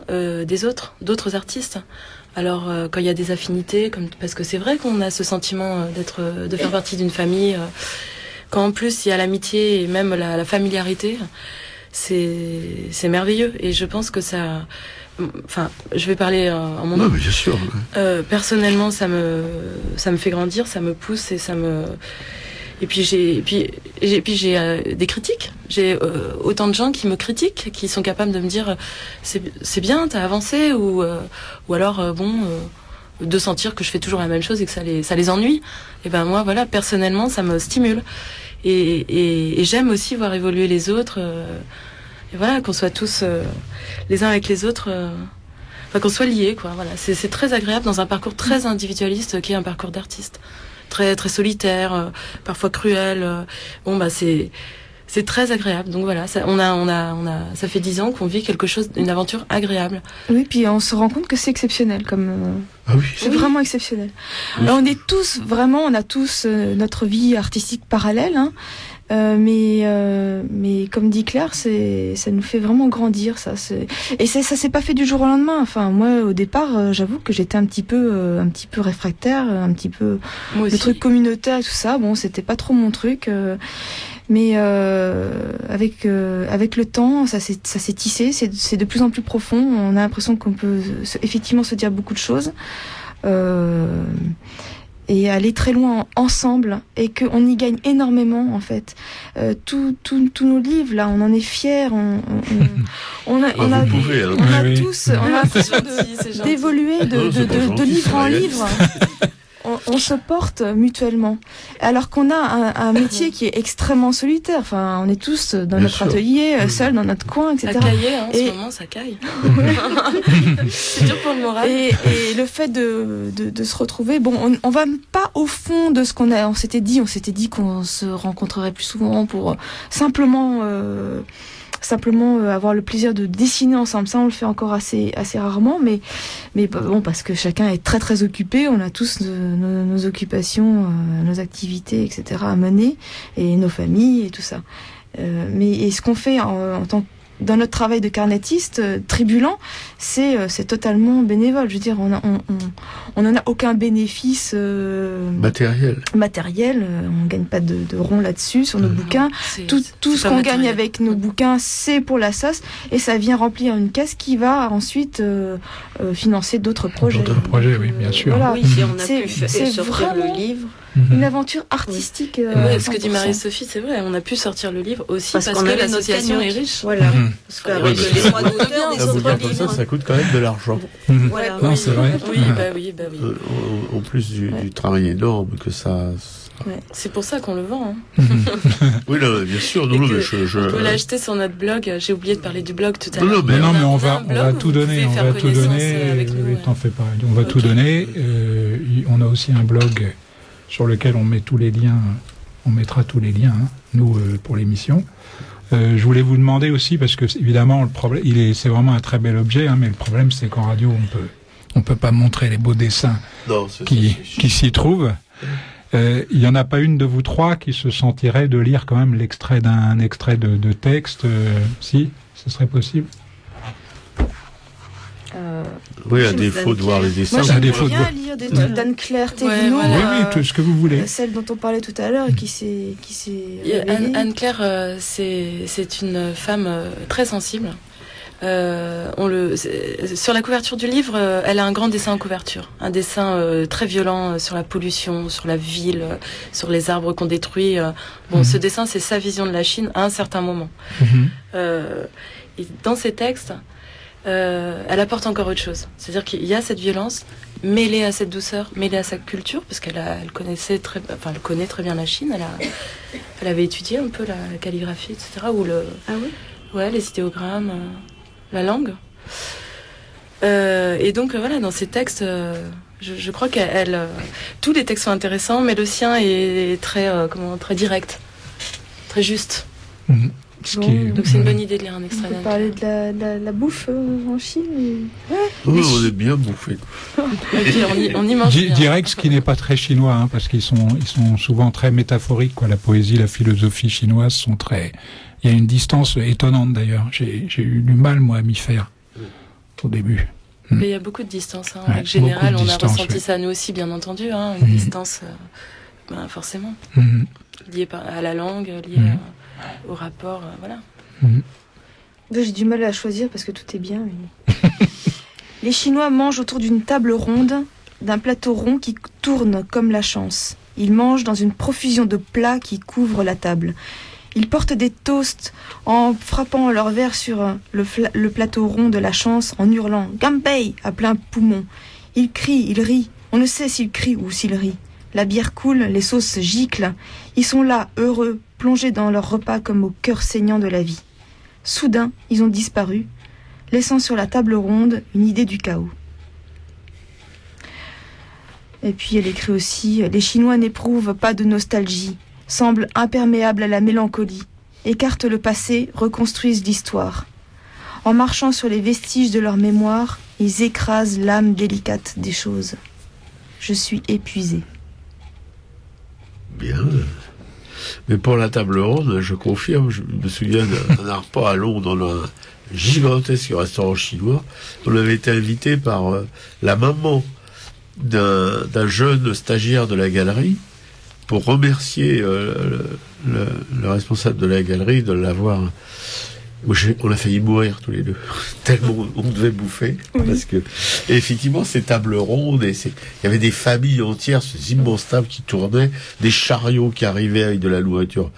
d'autres artistes. Alors quand il y a des affinités, parce que c'est vrai qu'on a ce sentiment de faire partie d'une famille. Quand en plus il y a l'amitié et même la familiarité, c'est merveilleux. Et je pense que ça. Enfin, je vais parler en mon nom. Non, mais bien sûr. Personnellement, ça me fait grandir, ça me pousse et ça me. Et puis j'ai des critiques. J'ai autant de gens qui me critiquent, qui sont capables de me dire c'est bien, t'as avancé, ou alors de sentir que je fais toujours la même chose et que ça les ennuie. Et ben moi, voilà, personnellement, ça me stimule. Et j'aime aussi voir évoluer les autres. Et voilà, qu'on soit tous les uns avec les autres. Enfin, qu'on soit liés, quoi. Voilà, c'est très agréable dans un parcours très individualiste qui est un parcours d'artiste, très très solitaire, parfois cruel. Bon bah c'est très agréable. Donc voilà, ça ça fait 10 ans qu'on vit quelque chose, une aventure agréable. Oui, puis on se rend compte que c'est exceptionnel, Ah oui. c'est vraiment exceptionnel. Alors, on a tous notre vie artistique parallèle, hein. Mais comme dit Claire, ça nous fait vraiment grandir, ça. Ça s'est pas fait du jour au lendemain. Enfin, moi, au départ, j'avoue que j'étais un petit peu réfractaire, un petit peu le truc communautaire et tout ça. Bon, c'était pas trop mon truc. Mais avec le temps, ça s'est tissé. C'est de plus en plus profond. On a l'impression qu'on peut effectivement se dire beaucoup de choses. Et aller très loin ensemble, et qu'on y gagne énormément en fait. Tous nos livres là, on en est fiers. On a tous, on a l'impression d'évoluer de livre en livre. On se porte mutuellement, alors qu'on a un métier qui est extrêmement solitaire. Enfin, on est tous dans notre atelier, seuls dans notre coin, etc. Ça caillait, en ce moment, ça caille. C'est dur pour le moral. Et le fait de se retrouver, bon, on va pas au fond de ce qu'on a. On s'était dit qu'on se rencontrerait plus souvent pour simplement avoir le plaisir de dessiner ensemble. Ça, on le fait encore assez rarement, mais bon, parce que chacun est très très occupé. On a tous nos occupations, nos activités, etc. à mener, et nos familles et tout ça. Mais ce qu'on fait en tant que dans notre travail de carnettiste tribulant, c'est totalement bénévole. Je veux dire, on en a aucun bénéfice matériel. On gagne pas de rond là-dessus sur nos bouquins. Tout ce qu'on gagne avec nos bouquins, c'est pour la SOS, et ça vient remplir une caisse qui va ensuite financer d'autres projets. D'autres projets, oui, bien sûr. Voilà. Oui, si on a pu sortir le livre. Une aventure artistique. Ce que dit Marie-Sophie, c'est vrai. On a pu sortir le livre aussi parce que l'association est riche. Voilà. Parce qu'avec les droits d'auteur des autres livres, ça coûte quand même de l'argent. Voilà. Non, c'est vrai. Oui, bah oui. Au plus du travail énorme que ça. Ouais. C'est pour ça qu'on le vend. Hein. Oui, là, bien sûr. On peut l'acheter sur notre blog. J'ai oublié de parler du blog tout à l'heure. Non, mais on va tout donner. On va tout donner. T'en fais pas. On va tout donner. On a aussi un blog sur lequel on met tous les liens, on mettra tous les liens, hein, nous, pour l'émission. Je voulais vous demander aussi, parce que évidemment, le problème, c'est vraiment un très bel objet, hein, mais le problème, c'est qu'en radio, on peut pas montrer les beaux dessins qui s'y trouvent. Il y en a pas une de vous trois qui se sentirait de lire quand même l'extrait d'un extrait de texte, si, ce serait possible? Oui, à défaut de voir les dessins. Moi, j'aimerais bien lire des trucs d'Anne-Claire Thévenot. Oui, tout ce que vous voulez. Celle dont on parlait tout à l'heure et qui s'est Anne-Claire, c'est une femme très sensible. Sur la couverture du livre, elle a un grand dessin en couverture. Un dessin très violent sur la pollution, sur la ville, sur les arbres qu'on détruit. Ce dessin, c'est sa vision de la Chine à un certain moment. Et dans ses textes, elle apporte encore autre chose. C'est-à-dire qu'il y a cette violence mêlée à cette douceur, mêlée à sa culture, parce qu'elle connaît très bien la Chine. Elle avait étudié un peu la calligraphie, etc. Les idéogrammes, la langue. Et donc voilà, dans ces textes, je crois qu'elle, tous les textes sont intéressants, mais le sien est très direct, très juste. Donc c'est une bonne idée de lire un extrait. On peut parler de la bouffe en Chine. Oui, on est bien bouffé. On y mange bien. Direct, ce qui n'est pas très chinois, hein, parce qu'ils sont souvent très métaphoriques, quoi. La poésie, la philosophie chinoise sont très. Il y a une distance étonnante d'ailleurs. J'ai eu du mal moi à m'y faire au début. Mais il y a beaucoup de distance. En règle générale, on a ressenti ça nous aussi, bien entendu. Une distance, forcément, liée à la langue, liée au rapport, voilà. J'ai du mal à choisir parce que tout est bien. Mais... Les Chinois mangent autour d'une table ronde, d'un plateau rond qui tourne comme la chance. Ils mangent dans une profusion de plats qui couvrent la table. Ils portent des toasts en frappant leur verre sur le plateau rond de la chance, en hurlant « Ganpei » à plein poumon. Il crie, il rit. On ne sait s'il crie ou s'il rit. La bière coule, les sauces giclent. Ils sont là, heureux, plongés dans leur repas comme au cœur saignant de la vie. Soudain, ils ont disparu, laissant sur la table ronde une idée du chaos. Et puis elle écrit aussi « Les Chinois n'éprouvent pas de nostalgie, semblent imperméables à la mélancolie, écartent le passé, reconstruisent l'histoire. En marchant sur les vestiges de leur mémoire, ils écrasent l'âme délicate des choses. Je suis épuisée. » Bien. Mais pour la table ronde, je confirme, je me souviens d'un repas à Londres dans un gigantesque restaurant chinois. On avait été invité par la maman d'un jeune stagiaire de la galerie pour remercier le responsable de la galerie de l'avoir. On a failli mourir tous les deux, tellement on devait bouffer. Oui. Parce que, et effectivement, ces tables rondes, il y avait des familles entières, ces immenses tables qui tournaient, des chariots qui arrivaient avec de la nourriture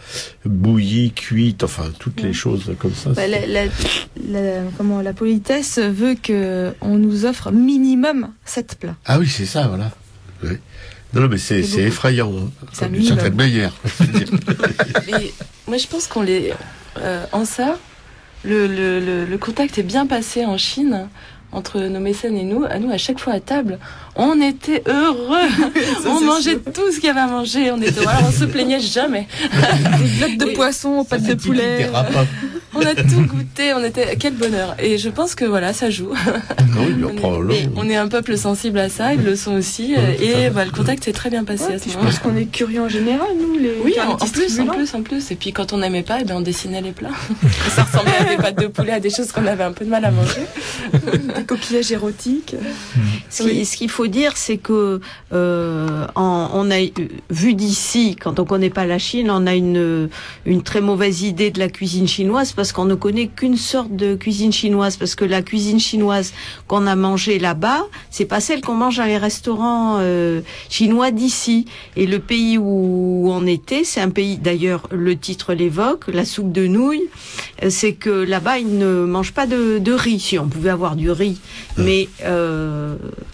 bouillie, cuite, enfin, toutes les choses comme ça. Bah, la politesse veut qu'on nous offre minimum 7 plats. Ah oui, c'est ça, voilà. Oui. Non, mais c'est effrayant, hein, d'une certaine manière. Mais moi, je pense qu'on les... en ça, le contact est bien passé en Chine entre nos mécènes et nous. À chaque fois à table, on était heureux. On mangeait tout ce qu'il y avait à manger. On se plaignait jamais. Des blocs de poisson, pâtes de poulet. On a tout goûté. Quel bonheur. Et je pense que voilà, ça joue. On est un peuple sensible à ça. Ils le sont aussi. Le contact s'est très bien passé à ce moment. Je pense qu'on est curieux en général, nous, les. Oui, en plus. Et puis quand on n'aimait pas, on dessinait les plats. Ça ressemblait à des pâtes de poulet, à des choses qu'on avait un peu de mal à manger. Des coquillages érotiques. Ce qu'il faut dire, c'est que on a vu d'ici, quand on connaît pas la Chine, on a une très mauvaise idée de la cuisine chinoise parce qu'on ne connaît qu'une sorte de cuisine chinoise. Parce que la cuisine chinoise qu'on a mangée là-bas, c'est pas celle qu'on mange dans les restaurants chinois d'ici. Et le pays où on était, c'est un pays, d'ailleurs, le titre l'évoque, la soupe de nouilles. C'est que là-bas, ils ne mangent pas de riz. Si on pouvait avoir du riz, mais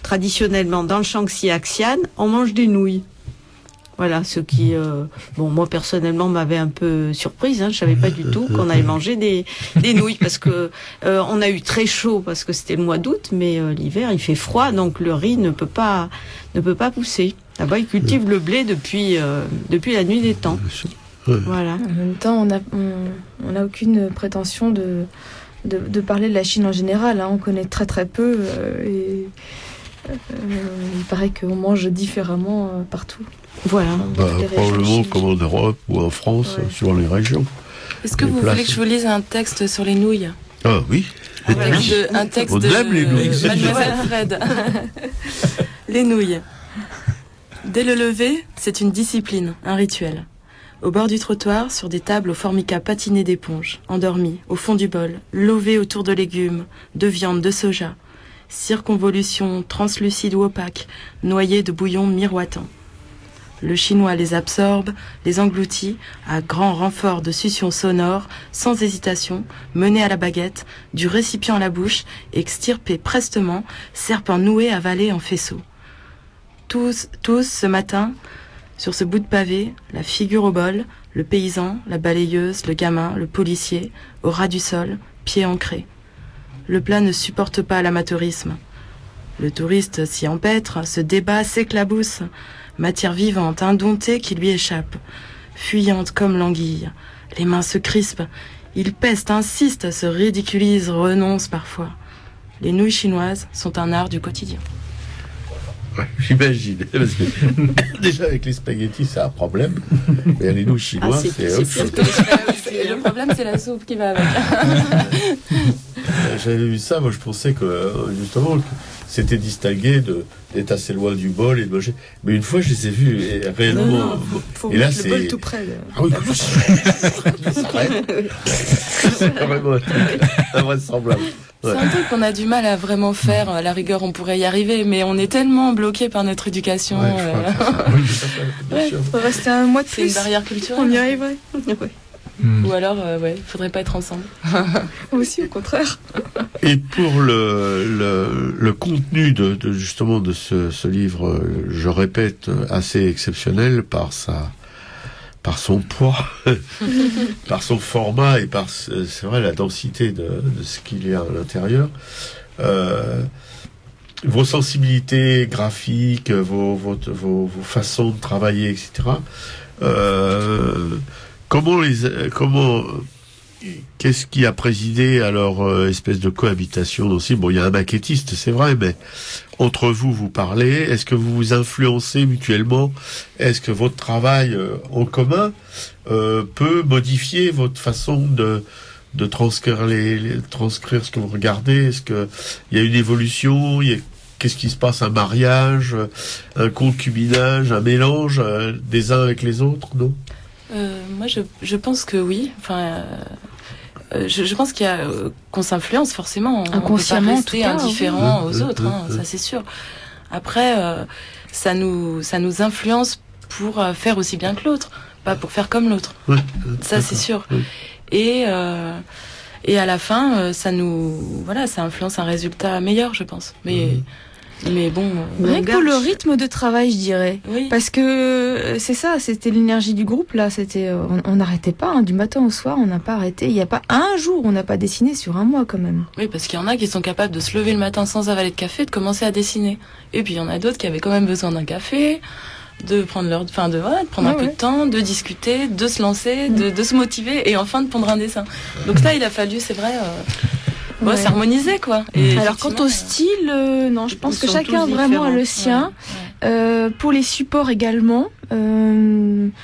traditionnellement dans le Shaanxi Xi'an, on mange des nouilles. Voilà, ce qui, moi personnellement m'avait un peu surprise. Je savais pas du tout qu'on allait manger des nouilles parce que on a eu très chaud parce que c'était le mois d'août, mais l'hiver il fait froid, donc le riz ne peut pas pousser. Là-bas ils cultivent le blé depuis la nuit des temps. Voilà. En même temps, on n'a aucune prétention de parler de la Chine en général. On connaît très très peu et il paraît qu'on mange différemment partout. Voilà. Probablement comme en Europe ou en France, sur les régions. Est-ce que vous voulez que je vous lise un texte sur les nouilles ? Ah oui. Un texte On aime les nouilles. Mademoiselle Fred. Les nouilles. Dès le lever, c'est une discipline, un rituel. Au bord du trottoir, sur des tables au formica patiné d'éponge, endormies, au fond du bol, lovées autour de légumes, de viande, de soja, circonvolution translucide ou opaque, noyées de bouillon miroitant. Le chinois les absorbe, les engloutit, à grand renfort de succion sonore, sans hésitation, mené à la baguette, du récipient à la bouche, extirpé prestement, serpent noué avalé en faisceau. Tous, ce matin, sur ce bout de pavé, la figure au bol, le paysan, la balayeuse, le gamin, le policier, au ras du sol, pieds ancrés. Le plat ne supporte pas l'amateurisme. Le touriste s'y empêtre, se débat, s'éclabousse. Matière vivante, indomptée qui lui échappe. Fuyante comme l'anguille. Les mains se crispent. Il peste, insiste, se ridiculise, renonce parfois. Les nouilles chinoises sont un art du quotidien. Ouais, j'imagine. Parce que déjà avec les spaghettis, c'est un problème. Mais les nouilles chinoises, c'est autre chose. Et le problème, c'est la soupe qui va avec. J'avais vu ça, moi je pensais que justement c'était distingué d'être assez loin du bol et de manger. Mais une fois je les ai vus réellement. Non, faut et là mettre le bol tout près. Ah oui, c'est vraiment invraisemblable. Ouais. C'est un truc qu'on a du mal à vraiment faire. À la rigueur, on pourrait y arriver, mais on est tellement bloqué par notre éducation. Oui, faut rester un mois de plus. C'est une barrière culturelle. On y arriverait. Ouais. Ou alors, ouais, faudrait pas être ensemble. Aussi, au contraire. Et pour le contenu de justement de ce livre, je répète, assez exceptionnel par son poids, par son format et par, c'est vrai, la densité de ce qu'il y a à l'intérieur. Vos sensibilités graphiques, vos façons de travailler, etc. Qu'est-ce qui a présidé à leur espèce de cohabitation aussi? Bon, il y a un maquettiste, c'est vrai, mais entre vous parlez. Est-ce que vous vous influencez mutuellement? Est-ce que votre travail en commun peut modifier votre façon de transcrire transcrire ce que vous regardez? Est-ce que il y a une évolution? Qu'est-ce qui se passe? Un mariage, un concubinage, un mélange des uns avec les autres, non? Moi, je pense que oui. Enfin, je pense qu'il y a qu'on s'influence forcément. Inconsciemment, on peut pas rester indifférent aux autres, oui. ça c'est sûr. Après, ça nous influence pour faire aussi bien que l'autre, pas pour faire comme l'autre. Oui, ça c'est sûr. Oui. Et à la fin, ça influence un résultat meilleur, je pense. Mais bon. Rien que pour le rythme de travail, je dirais. Oui. Parce que c'est ça, c'était l'énergie du groupe, là. C'était, on n'arrêtait pas, hein, du matin au soir, on n'a pas arrêté. Il n'y a pas un jour où on n'a pas dessiné sur un mois, quand même. Oui, parce qu'il y en a qui sont capables de se lever le matin sans avaler de café et de commencer à dessiner. Et puis il y en a d'autres qui avaient quand même besoin d'un café, de prendre de prendre un peu de temps, de discuter, de se lancer, de se motiver et enfin de pondre un dessin. Donc là, il a fallu, c'est vrai, s'harmoniser, quoi. Et alors quant au style, non, je pense que chacun vraiment a le sien. Pour les supports également,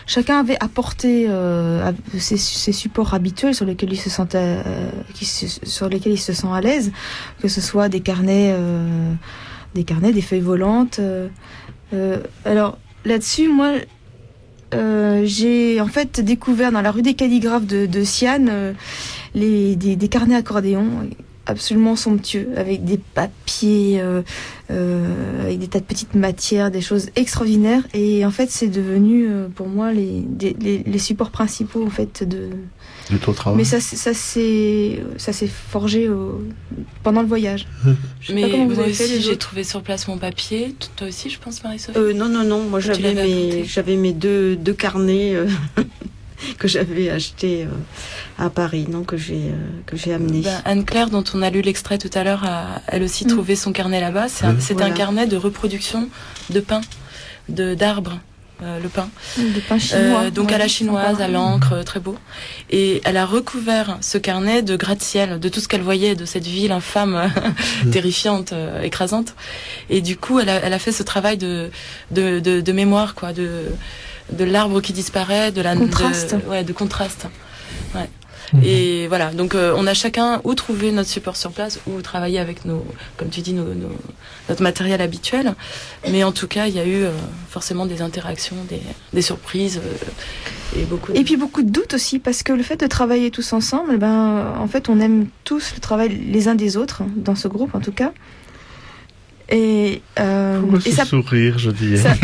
chacun avait apporté ses supports habituels sur lesquels il se sentait, sur lesquels il se sent à l'aise, que ce soit des carnets, des feuilles volantes. Alors là-dessus, moi, j'ai en fait découvert dans la rue des Calligraphes de Siane des carnets accordéons absolument somptueux, avec des papiers, avec des tas de petites matières, des choses extraordinaires. Et en fait, c'est devenu pour moi les supports principaux en fait de ton travail. Mais ça s'est forgé pendant le voyage. Mais vous avez fait, j'ai trouvé sur place mon papier. Toi aussi, je pense, Marie-Sophie. Non. Moi, j'avais mes deux carnets. Que j'avais acheté à Paris, donc que j'ai amené. Anne-Claire, dont on a lu l'extrait tout à l'heure, a elle aussi trouvé son carnet là-bas. C'est un carnet de reproduction de pin, d'arbres, le pin. De pin chinois. Donc à la chinoise, à l'encre, très beau. Et elle a recouvert ce carnet de gratte-ciel, de tout ce qu'elle voyait de cette ville infâme, terrifiante, écrasante. Et du coup, elle a fait ce travail de mémoire, quoi, de l'arbre qui disparaît, de contraste. Ouais. Et voilà, donc on a chacun ou trouvé notre support sur place ou travaillé avec comme tu dis, notre matériel habituel. Mais en tout cas, il y a eu forcément des interactions, des surprises et puis beaucoup de doutes aussi, parce que le fait de travailler tous ensemble, en fait, on aime tous le travail les uns des autres, dans ce groupe en tout cas. Et ça sourire, je dis. Ça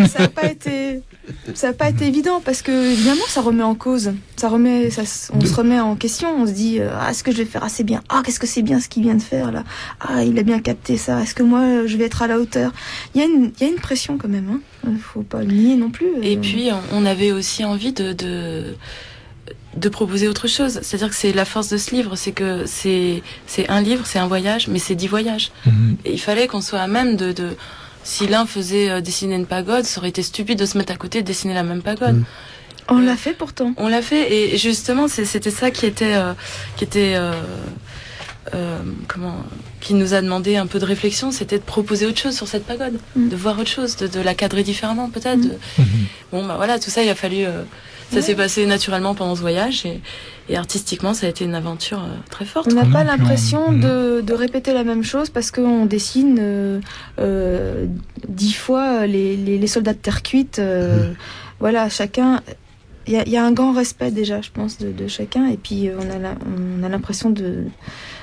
n'a pas été évident, parce que évidemment ça remet en cause, on se remet en question, on se dit est-ce que je vais faire assez bien, qu'est-ce que c'est bien ce qu'il vient de faire là, il a bien capté ça, est-ce que moi je vais être à la hauteur. Il y a une pression quand même, faut pas le nier non plus. Et puis on avait aussi envie de proposer autre chose. C'est-à-dire que c'est la force de ce livre, c'est que c'est un livre, c'est un voyage, mais c'est 10 voyages. Et il fallait qu'on soit à même si l'un faisait dessiner une pagode, ça aurait été stupide de se mettre à côté et de dessiner la même pagode. On l'a fait pourtant. On l'a fait, et justement c'était ça qui nous a demandé un peu de réflexion, c'était de proposer autre chose sur cette pagode, de voir autre chose, de la cadrer différemment peut-être. Bon, voilà, tout ça, il a fallu. Ça s'est passé naturellement pendant ce voyage, et artistiquement, ça a été une aventure très forte. On n'a pas l'impression de répéter la même chose, parce qu'on dessine 10 fois les soldats de terre cuite. Voilà, chacun. Il y a un grand respect déjà, je pense, de chacun, et puis on a l'impression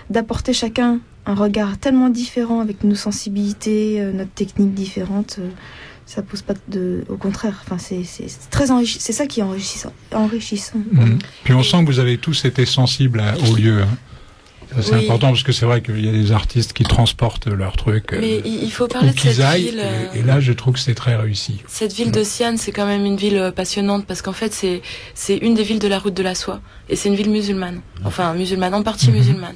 d'apporter chacun un regard tellement différent, avec nos sensibilités, notre technique différente. Ça pose pas de... Au contraire, enfin, c'est très enrichissant. C'est ça qui est enrichissant. Puis on sent que vous avez tous été sensibles au lieu. Hein. Ça, c'est important parce que c'est vrai qu'il y a des artistes qui transportent leur truc. Mais il faut parler de cette ville. Et là, je trouve que c'est très réussi. Cette ville de Xi'an, c'est quand même une ville passionnante parce qu'en fait, c'est une des villes de la route de la soie. Et c'est une ville musulmane. Enfin, musulmane, en partie musulmane.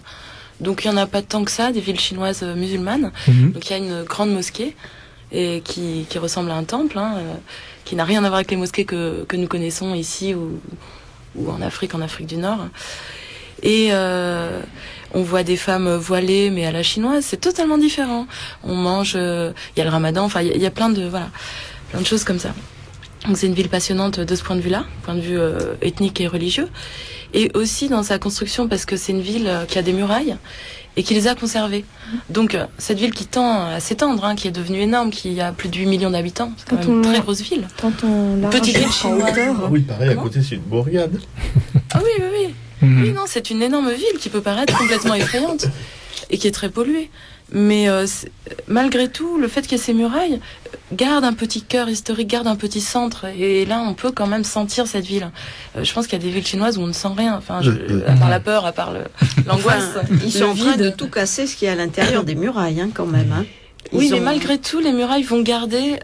Donc, il n'y en a pas tant que ça, des villes chinoises musulmanes. Donc, il y a une grande mosquée et qui ressemble à un temple, qui n'a rien à voir avec les mosquées que nous connaissons ici ou en Afrique du Nord. Et on voit des femmes voilées, mais à la chinoise, c'est totalement différent. On mange, il y a le ramadan, enfin, il y a plein de choses comme ça. Donc c'est une ville passionnante de ce point de vue-là, point de vue ethnique et religieux. Et aussi dans sa construction, parce que c'est une ville qui a des murailles et qui les a conservées. Donc cette ville qui tend à s'étendre, qui est devenue énorme, qui a plus de 8 millions d'habitants, c'est quand même une très grosse ville. Quand on petite ville chinoise. Oui, pareil, à côté c'est une bourgade. Ah oui. Oui, non, c'est une énorme ville qui peut paraître complètement effrayante et qui est très polluée. Mais malgré tout, le fait qu'il y ait ces murailles garde un petit cœur historique, garde un petit centre. Et là, on peut quand même sentir cette ville. Je pense qu'il y a des villes chinoises où on ne sent rien. Enfin, à part la peur, à part l'angoisse. Ils sont en train de tout casser ce qu'il y a à l'intérieur des murailles, quand même. Mais malgré tout, les murailles vont garder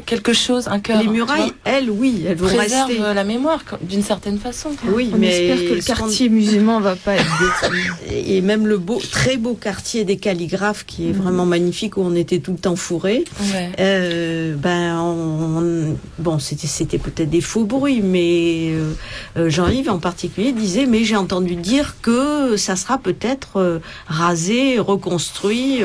quelque chose, un cœur. Les murailles, elles vont préservent rester. la mémoire d'une certaine façon. Oui, on espère que le quartier musulman va pas être détruit. Et même le très beau quartier des calligraphes, qui est vraiment magnifique, où on était tout le temps fourrés. Ouais. C'était peut-être des faux bruits, mais Jean-Yves en particulier disait, mais j'ai entendu dire que ça sera peut-être rasé, reconstruit.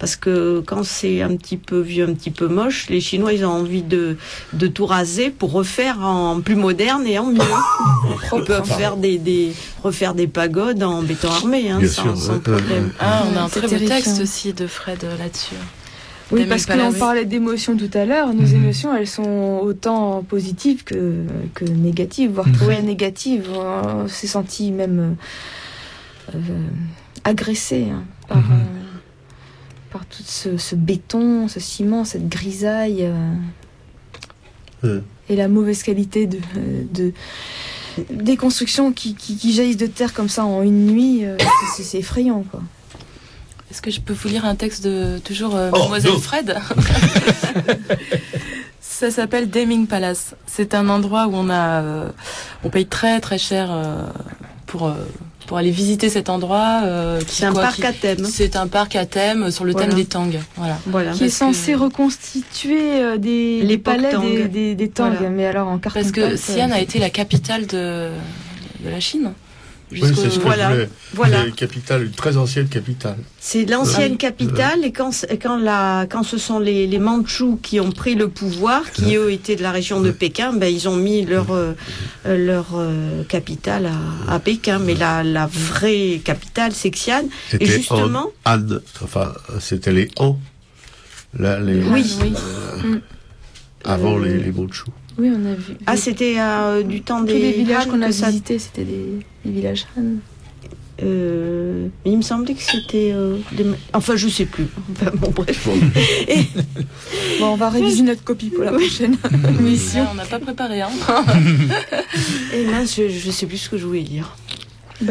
Parce que quand c'est un petit peu vieux, un petit peu moche, les Chinois, ils ont envie de tout raser pour refaire en plus moderne et en mieux. Ils peuvent refaire des pagodes en béton armé, sans problème. On a un très beau texte aussi de Fred là-dessus. Oui, parce qu'on parlait d'émotions tout à l'heure. Nos émotions, elles sont autant positives que négatives, voire très négatives. On s'est senti même agressé par tout ce béton, ce ciment, cette grisaille et la mauvaise qualité des constructions qui jaillissent de terre comme ça en une nuit. C'est effrayant, quoi. Est-ce que je peux vous lire un texte de toujours Mademoiselle Fred? Ça s'appelle Deming Palace. C'est un endroit où on paye très très cher pour aller visiter cet endroit. C'est un parc à thème. C'est un parc à thème sur le thème des Tang. Voilà. Qui est censé reconstituer les palais des Tang, mais alors en carton. Parce que Xi'an a été la capitale de la Chine. Oui, c'est ce que je voulais. Une très ancienne capitale. C'est l'ancienne capitale, et quand ce sont les Mandchous qui ont pris le pouvoir, qui eux étaient de la région de Pékin, ils ont mis leur capitale à Pékin, mais la vraie capitale c'est Xi'an. Et justement, c'était les Han. Avant les Mandchous. Oui, on a vu. C'était du temps des... Tous les villages qu'on a visités, c'était des villages Han. Il me semblait que c'était... Enfin, je sais plus. Enfin, bon, bref. On va réviser notre copie pour la prochaine émission. On n'a pas préparé, Et mince, je sais plus ce que je voulais dire.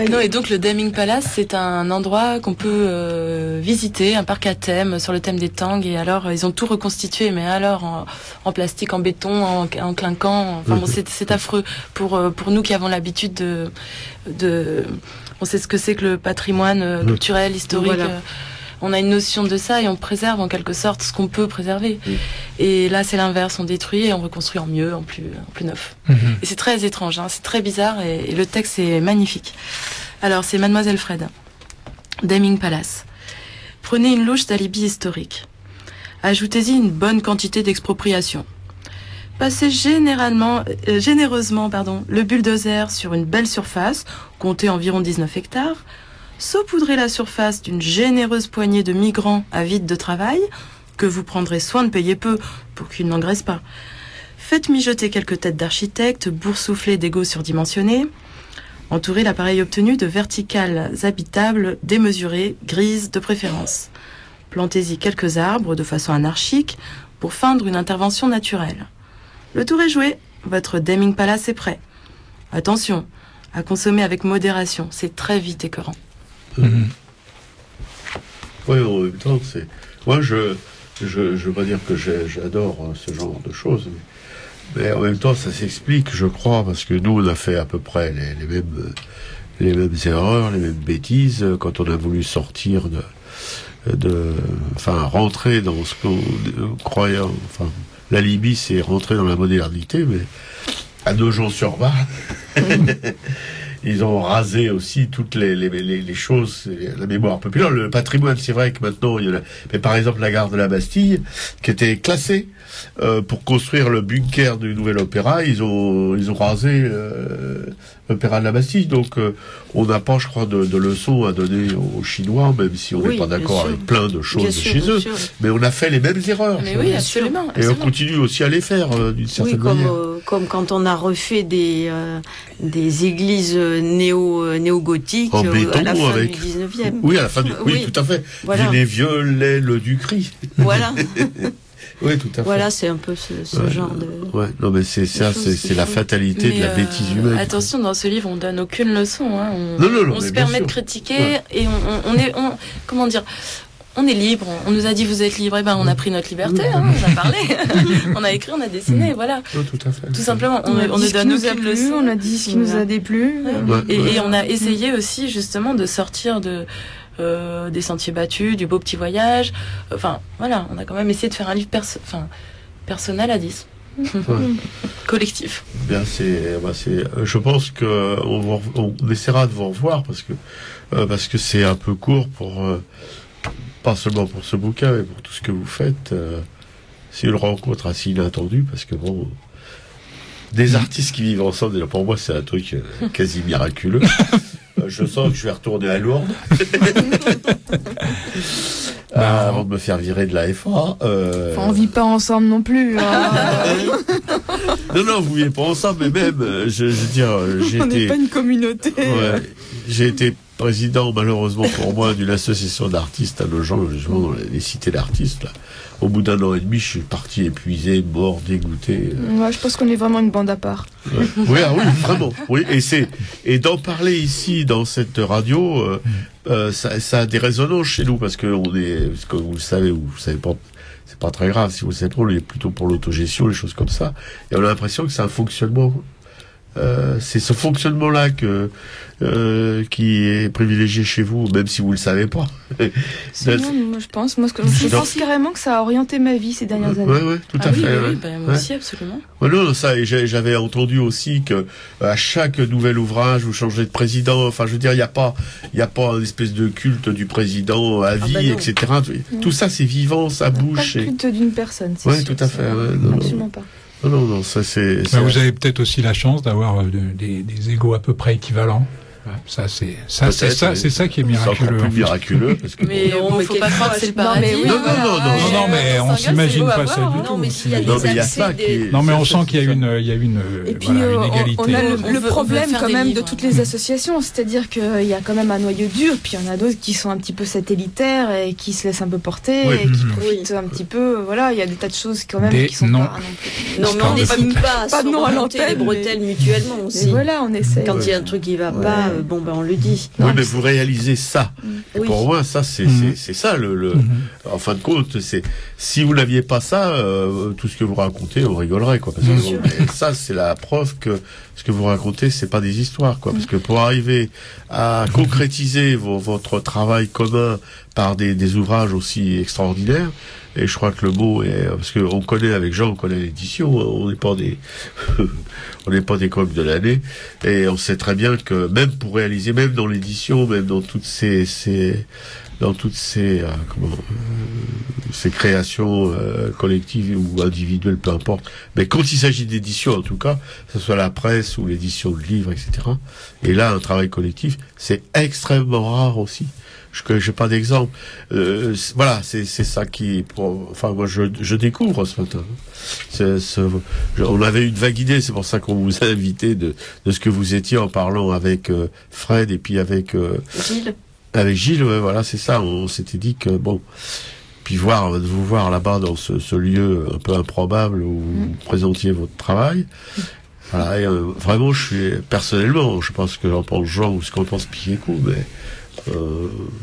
Non, et donc le Deming Palace, c'est un endroit qu'on peut visiter, un parc à thème sur le thème des Tang. Et alors ils ont tout reconstitué, mais alors en plastique, en béton, en clinquant. Enfin bon, c'est affreux pour nous qui avons l'habitude de on sait ce que c'est que le patrimoine culturel, historique. Voilà. On a une notion de ça et on préserve en quelque sorte ce qu'on peut préserver. Et là, c'est l'inverse, on détruit et on reconstruit en mieux, en plus neuf. Et c'est très étrange, c'est très bizarre et le texte est magnifique. Alors, c'est Mademoiselle Fred, Deming Palace. Prenez une louche d'alibi historique. Ajoutez-y une bonne quantité d'expropriation. Passez généreusement le bulldozer sur une belle surface, comptez environ 19 hectares, saupoudrez la surface d'une généreuse poignée de migrants avides de travail, que vous prendrez soin de payer peu pour qu'ils n'engraissent pas. Faites mijoter quelques têtes d'architectes, boursouflées d'égos surdimensionnés. Entourez l'appareil obtenu de verticales habitables, démesurées, grises de préférence. Plantez-y quelques arbres de façon anarchique, pour feindre une intervention naturelle. Le tour est joué, votre Deming Palace est prêt. Attention, à consommer avec modération, c'est très vite écœurant. Oui, en même temps, c'est... Moi, je veux pas dire que j'adore ce genre de choses, mais en même temps, ça s'explique, je crois, parce que nous, on a fait à peu près les mêmes erreurs, les mêmes bêtises, quand on a voulu sortir rentrer dans ce qu'on croyait, la Libye, c'est rentrer dans la modernité, mais à Nogent-sur-Marne, ils ont rasé aussi toutes les choses, la mémoire populaire, le patrimoine. C'est vrai que maintenant, il y en a, mais par exemple, la gare de la Bastille, qui était classée pour construire le bunker du nouvel opéra, ils ont rasé l'opéra de la Bastille. Donc, on n'a pas, je crois, de leçons à donner aux Chinois, même si on n'est pas d'accord avec plein de choses de chez eux. Mais on a fait les mêmes erreurs. Mais oui, absolument. Et on continue aussi à les faire d'une certaine manière. Comme quand on a refait des églises néo-gothiques en béton, à la fin avec... du 19e. Oui, à la fin du... Oui, tout à fait. Voilà. Les violets, le Ducry. Voilà. Oui, tout à fait. Voilà, c'est un peu ce genre de... Ouais, non, mais c'est ça, c'est la fatalité de la bêtise humaine. Attention, dans ce livre, on donne aucune leçon. Hein. On se permet de critiquer et comment dire, on est libre. On nous a dit vous êtes libre, et ben on a pris notre liberté. Hein, on a parlé, on a écrit, on a dessiné, voilà. Oui, tout à fait. Tout simplement, on ne donne aucune leçon. On a dit ce qui nous a déplu. Et on a essayé aussi justement de sortir des sentiers battus, du beau petit voyage. Enfin, voilà, on a quand même essayé de faire un livre personnel à 10. Collectif. Bien, je pense que on essaiera de vous revoir parce que c'est un peu court pour pas seulement pour ce bouquin, mais pour tout ce que vous faites. C'est une rencontre assez inattendue parce que bon, des artistes qui vivent ensemble, déjà pour moi, c'est un truc quasi miraculeux. Je sens que je vais retourner à Lourdes. Avant de me faire virer de la FA. On vit pas ensemble non plus. Non, vous vivez pas ensemble, mais même, je veux dire, on n'est pas une communauté. Ouais, j'ai été président, malheureusement pour moi, d'une association d'artistes à Nogent, justement, dans les cités d'artistes, là. Au bout d'un an et demi, je suis parti épuisé, mort, dégoûté. Ouais, je pense qu'on est vraiment une bande à part. Ouais. Oui, vraiment. Oui, et d'en parler ici, dans cette radio, ça a des résonances chez nous, parce que comme vous le savez, ou vous savez pas, c'est pas très grave, si vous le savez pas, on est plutôt pour l'autogestion, les choses comme ça. Et on a l'impression que c'est un fonctionnement, c'est ce fonctionnement-là qui est privilégié chez vous, même si vous le savez pas. Moi, je pense carrément que ça a orienté ma vie ces dernières années. Oui, tout à fait. Oui, moi aussi, absolument. Non, ça, et j'avais entendu aussi que à chaque nouvel ouvrage, vous changez de président. Enfin, je veux dire, il y a pas une espèce de culte du président à vie, etc. Tout ça, c'est vivant, ça bouge. Pas le culte d'une personne. Oui, tout à fait. Absolument pas. Non, ça c'est. Vous avez peut-être aussi la chance d'avoir des égos à peu près équivalents. Ça, c'est ça qui est miraculeux. C'est encore plus miraculeux. Parce que mais bon, faut pas croire que c'est le paradis. Non, mais on s'imagine pas ça du tout. Non, mais on sent qu'il y a une égalité. On a le problème quand même de toutes les associations, c'est-à-dire qu'il y a quand même un noyau dur, puis il y en a d'autres qui sont un petit peu satellitaires et qui se laissent un peu porter et qui profitent un petit peu. Voilà, il y a des tas de choses quand même qui sont pas non plus. Non, mais on n'essaye pas de non à l'antenne, les bretelles mutuellement aussi. Voilà, on essaie. Quand il y a un truc qui va pas, on le dit. Oui, mais vous réalisez ça. Et pour moi, ça, c'est ça en fin de compte, si vous n'aviez pas ça, tout ce que vous racontez, on rigolerait, quoi. Parce que ça, c'est la preuve que ce que vous racontez, c'est pas des histoires, quoi. Parce que pour arriver à concrétiser votre travail commun par des ouvrages aussi extraordinaires, et je crois que le mot est, parce que on connaît avec Jean, on connaît l'édition, on n'est pas des coqs de l'année, et on sait très bien que même pour réaliser, même dans l'édition, même dans toutes ces créations collectives ou individuelles, peu importe. Mais quand il s'agit d'édition, en tout cas, que ce soit la presse ou l'édition de livres, etc. Et là, un travail collectif, c'est extrêmement rare aussi. J'ai pas d'exemple. Voilà, c'est ça qui, moi, je découvre ce matin. On avait une vague idée, c'est pour ça qu'on vous a invité de ce que vous étiez en parlant avec Fred et puis avec Gilles. Avec Gilles, voilà, c'est ça. On s'était dit que bon. puis vous voir là-bas dans ce lieu un peu improbable où vous présentiez votre travail. Voilà, et, vraiment, personnellement, je pense que j'en pense Jean ou ce qu'en pense Piquet-Coup, mais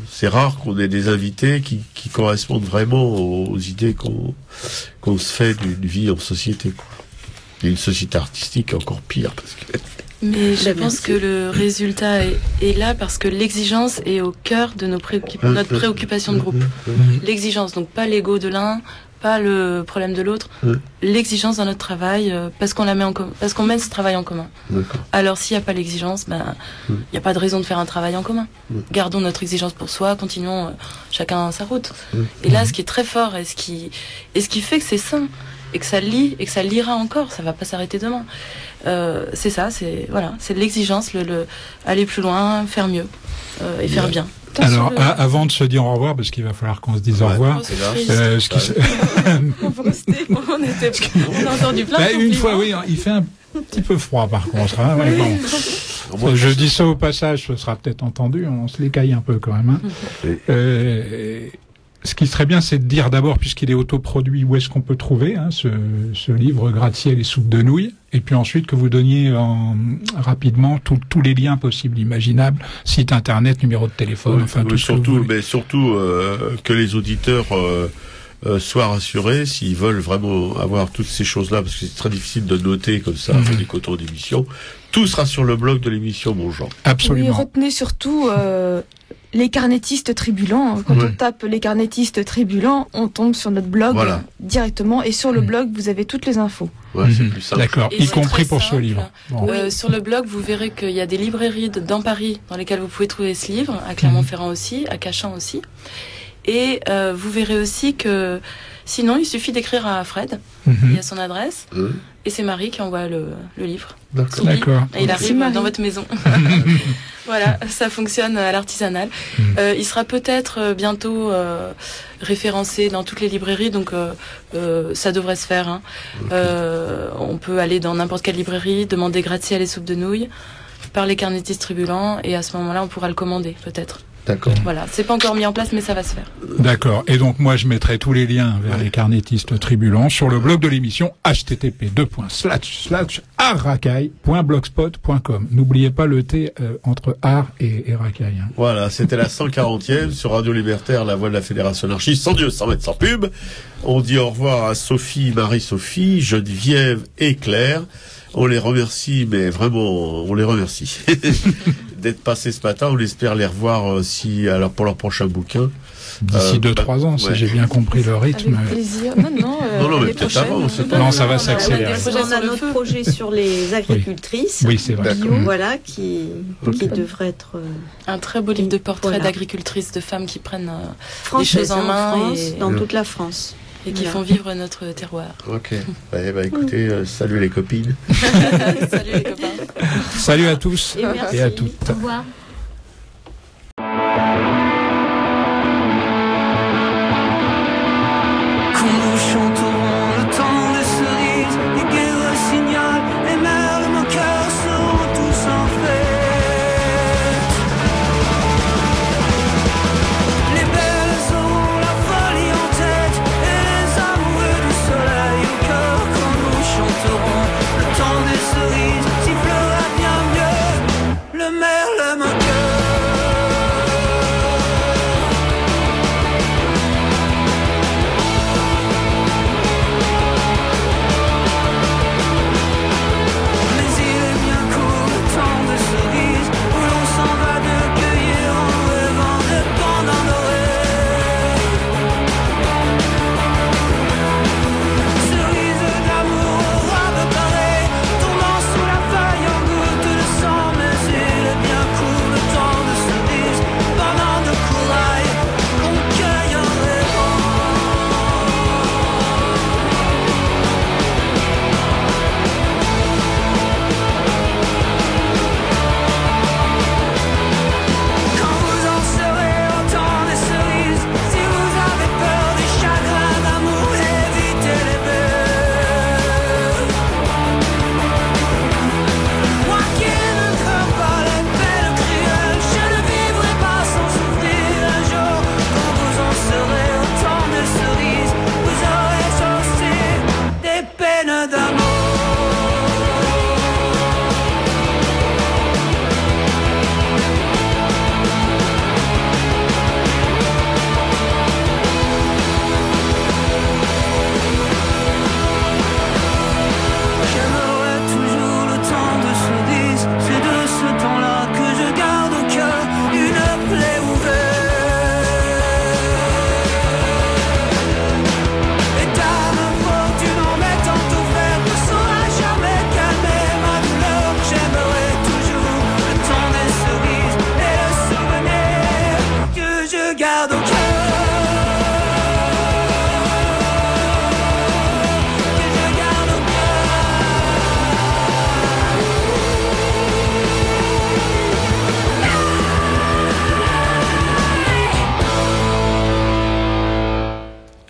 c'est rare qu'on ait des invités qui correspondent vraiment aux idées qu'on se fait d'une vie en société, quoi. Et une société artistique encore pire, parce que... Mais je pense que le résultat est là parce que l'exigence est au cœur de notre préoccupation de groupe. L'exigence, donc pas l'ego de l'un, pas le problème de l'autre, l'exigence dans notre travail, parce qu'on mène ce travail en commun. Alors s'il n'y a pas l'exigence, il n'y a pas de raison de faire un travail en commun. Gardons notre exigence pour soi, continuons chacun sa route. Et là, ce qui est très fort et ce qui fait que c'est sain, et que ça lie, et que ça lira encore, ça va pas s'arrêter demain. C'est ça, c'est l'exigence, le aller plus loin, faire mieux et faire bien. Alors, avant de se dire au revoir, parce qu'il va falloir qu'on se dise au revoir, on a entendu plein de une fois, oui, il fait un petit peu froid par contre. Hein, ouais, bon. Je dis ça au passage, ce sera peut-être entendu, on se l'écaille un peu quand même. Hein. Ce qui serait bien, c'est de dire d'abord, puisqu'il est autoproduit, où est-ce qu'on peut trouver ce livre Gratte-ciel et soupe de nouilles, et puis ensuite que vous donniez rapidement tous les liens possibles, imaginables, site internet, numéro de téléphone, enfin tout surtout, mais surtout que les auditeurs soient rassurés s'ils veulent vraiment avoir toutes ces choses-là, parce que c'est très difficile de noter comme ça des cotons d'émission. Tout sera sur le blog de l'émission, mon Jean. Absolument. Oui, retenez surtout les carnétistes tribulants. Quand on tape les carnétistes tribulants, on tombe sur notre blog directement. Et sur le blog, vous avez toutes les infos. Ouais, c'est plus simple. D'accord, y compris pour ce livre. Bon. Sur le blog, vous verrez qu'il y a des librairies dans Paris dans lesquelles vous pouvez trouver ce livre, à Clermont-Ferrand aussi, à Cachan aussi. Et vous verrez aussi que sinon, il suffit d'écrire à Fred. Il y a son adresse. Et c'est Marie qui envoie le livre. D'accord. Et il arrive dans votre maison. Voilà, ça fonctionne à l'artisanal. Il sera peut-être bientôt référencé dans toutes les librairies, donc ça devrait se faire. Hein. On peut aller dans n'importe quelle librairie, demander gratte-ciel et soupe de nouilles, par les carnétistes tribulants, et à ce moment-là, on pourra le commander, peut-être. D'accord. Voilà, c'est pas encore mis en place, mais ça va se faire. D'accord. Et donc moi je mettrai tous les liens vers les carnétistes tribulants sur le blog de l'émission http://arracaille.blogspot.com. N'oubliez pas le T entre art et racaille. Hein. Voilà, c'était la 140e sur Radio Libertaire, la voix de la Fédération anarchiste, sans Dieu, sans mettre, sans pub. On dit au revoir à Sophie, Marie-Sophie, Geneviève et Claire. On les remercie, mais vraiment, on les remercie d'être passés ce matin. On espère les revoir alors pour leur prochain bouquin. D'ici 2-3 ans, si j'ai bien compris le rythme. Avec plaisir. Non, mais peut-être avant. Non, ça va s'accélérer. On a notre projet sur les agricultrices. Oui, c'est vrai. Voilà, qui devrait être... Un très beau livre de portraits d'agricultrices, de femmes qui prennent les Françaises choses en main. Dans toute la France. Et qui font vivre notre terroir. Ok. Écoutez, salut les copines. Salut les copains. Salut à tous et à toutes. Au revoir. Quand nous chanterons le temps des cerises, les guerres signalent, les mers de nos cœurs seront tous en fête. Les belles auront la folie en tête, et les amoureux du soleil au cœur. Quand nous chanterons le temps des cerises, sifflera bien mieux le merle, le moqueur.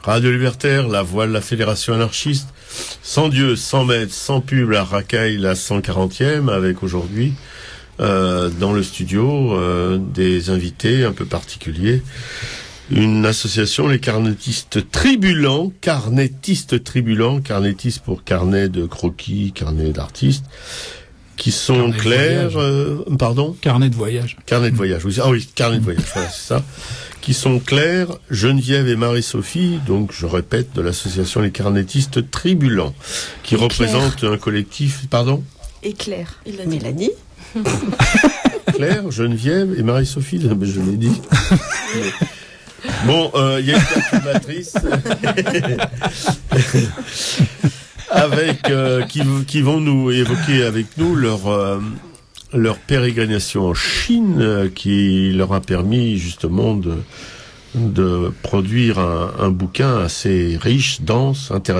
Radio Libertaire, la voix de la Fédération anarchiste, 100 dieux, 100 mètres, 100 pubs, la racaille, la 140e, avec aujourd'hui, dans le studio, des invités un peu particuliers. Une association, les carnétistes tribulants, carnétistes pour carnet de croquis, carnet d'artistes, qui sont clairs, pardon? Carnet de voyage. Carnet de voyage, oui. Ah oui, carnet de voyage, voilà, c'est ça. Qui sont Claire, Geneviève et Marie-Sophie, donc je répète, de l'association Les Carnétistes Tribulants, qui représentent un collectif, pardon? Et Claire. Il l'a dit. Mélanie. Claire, Geneviève et Marie-Sophie, je l'ai dit. Bon, il y a une perturbatrice avec qui vont nous évoquer avec nous leur pérégrination en Chine, qui leur a permis justement de produire un bouquin assez riche, dense, intéressant.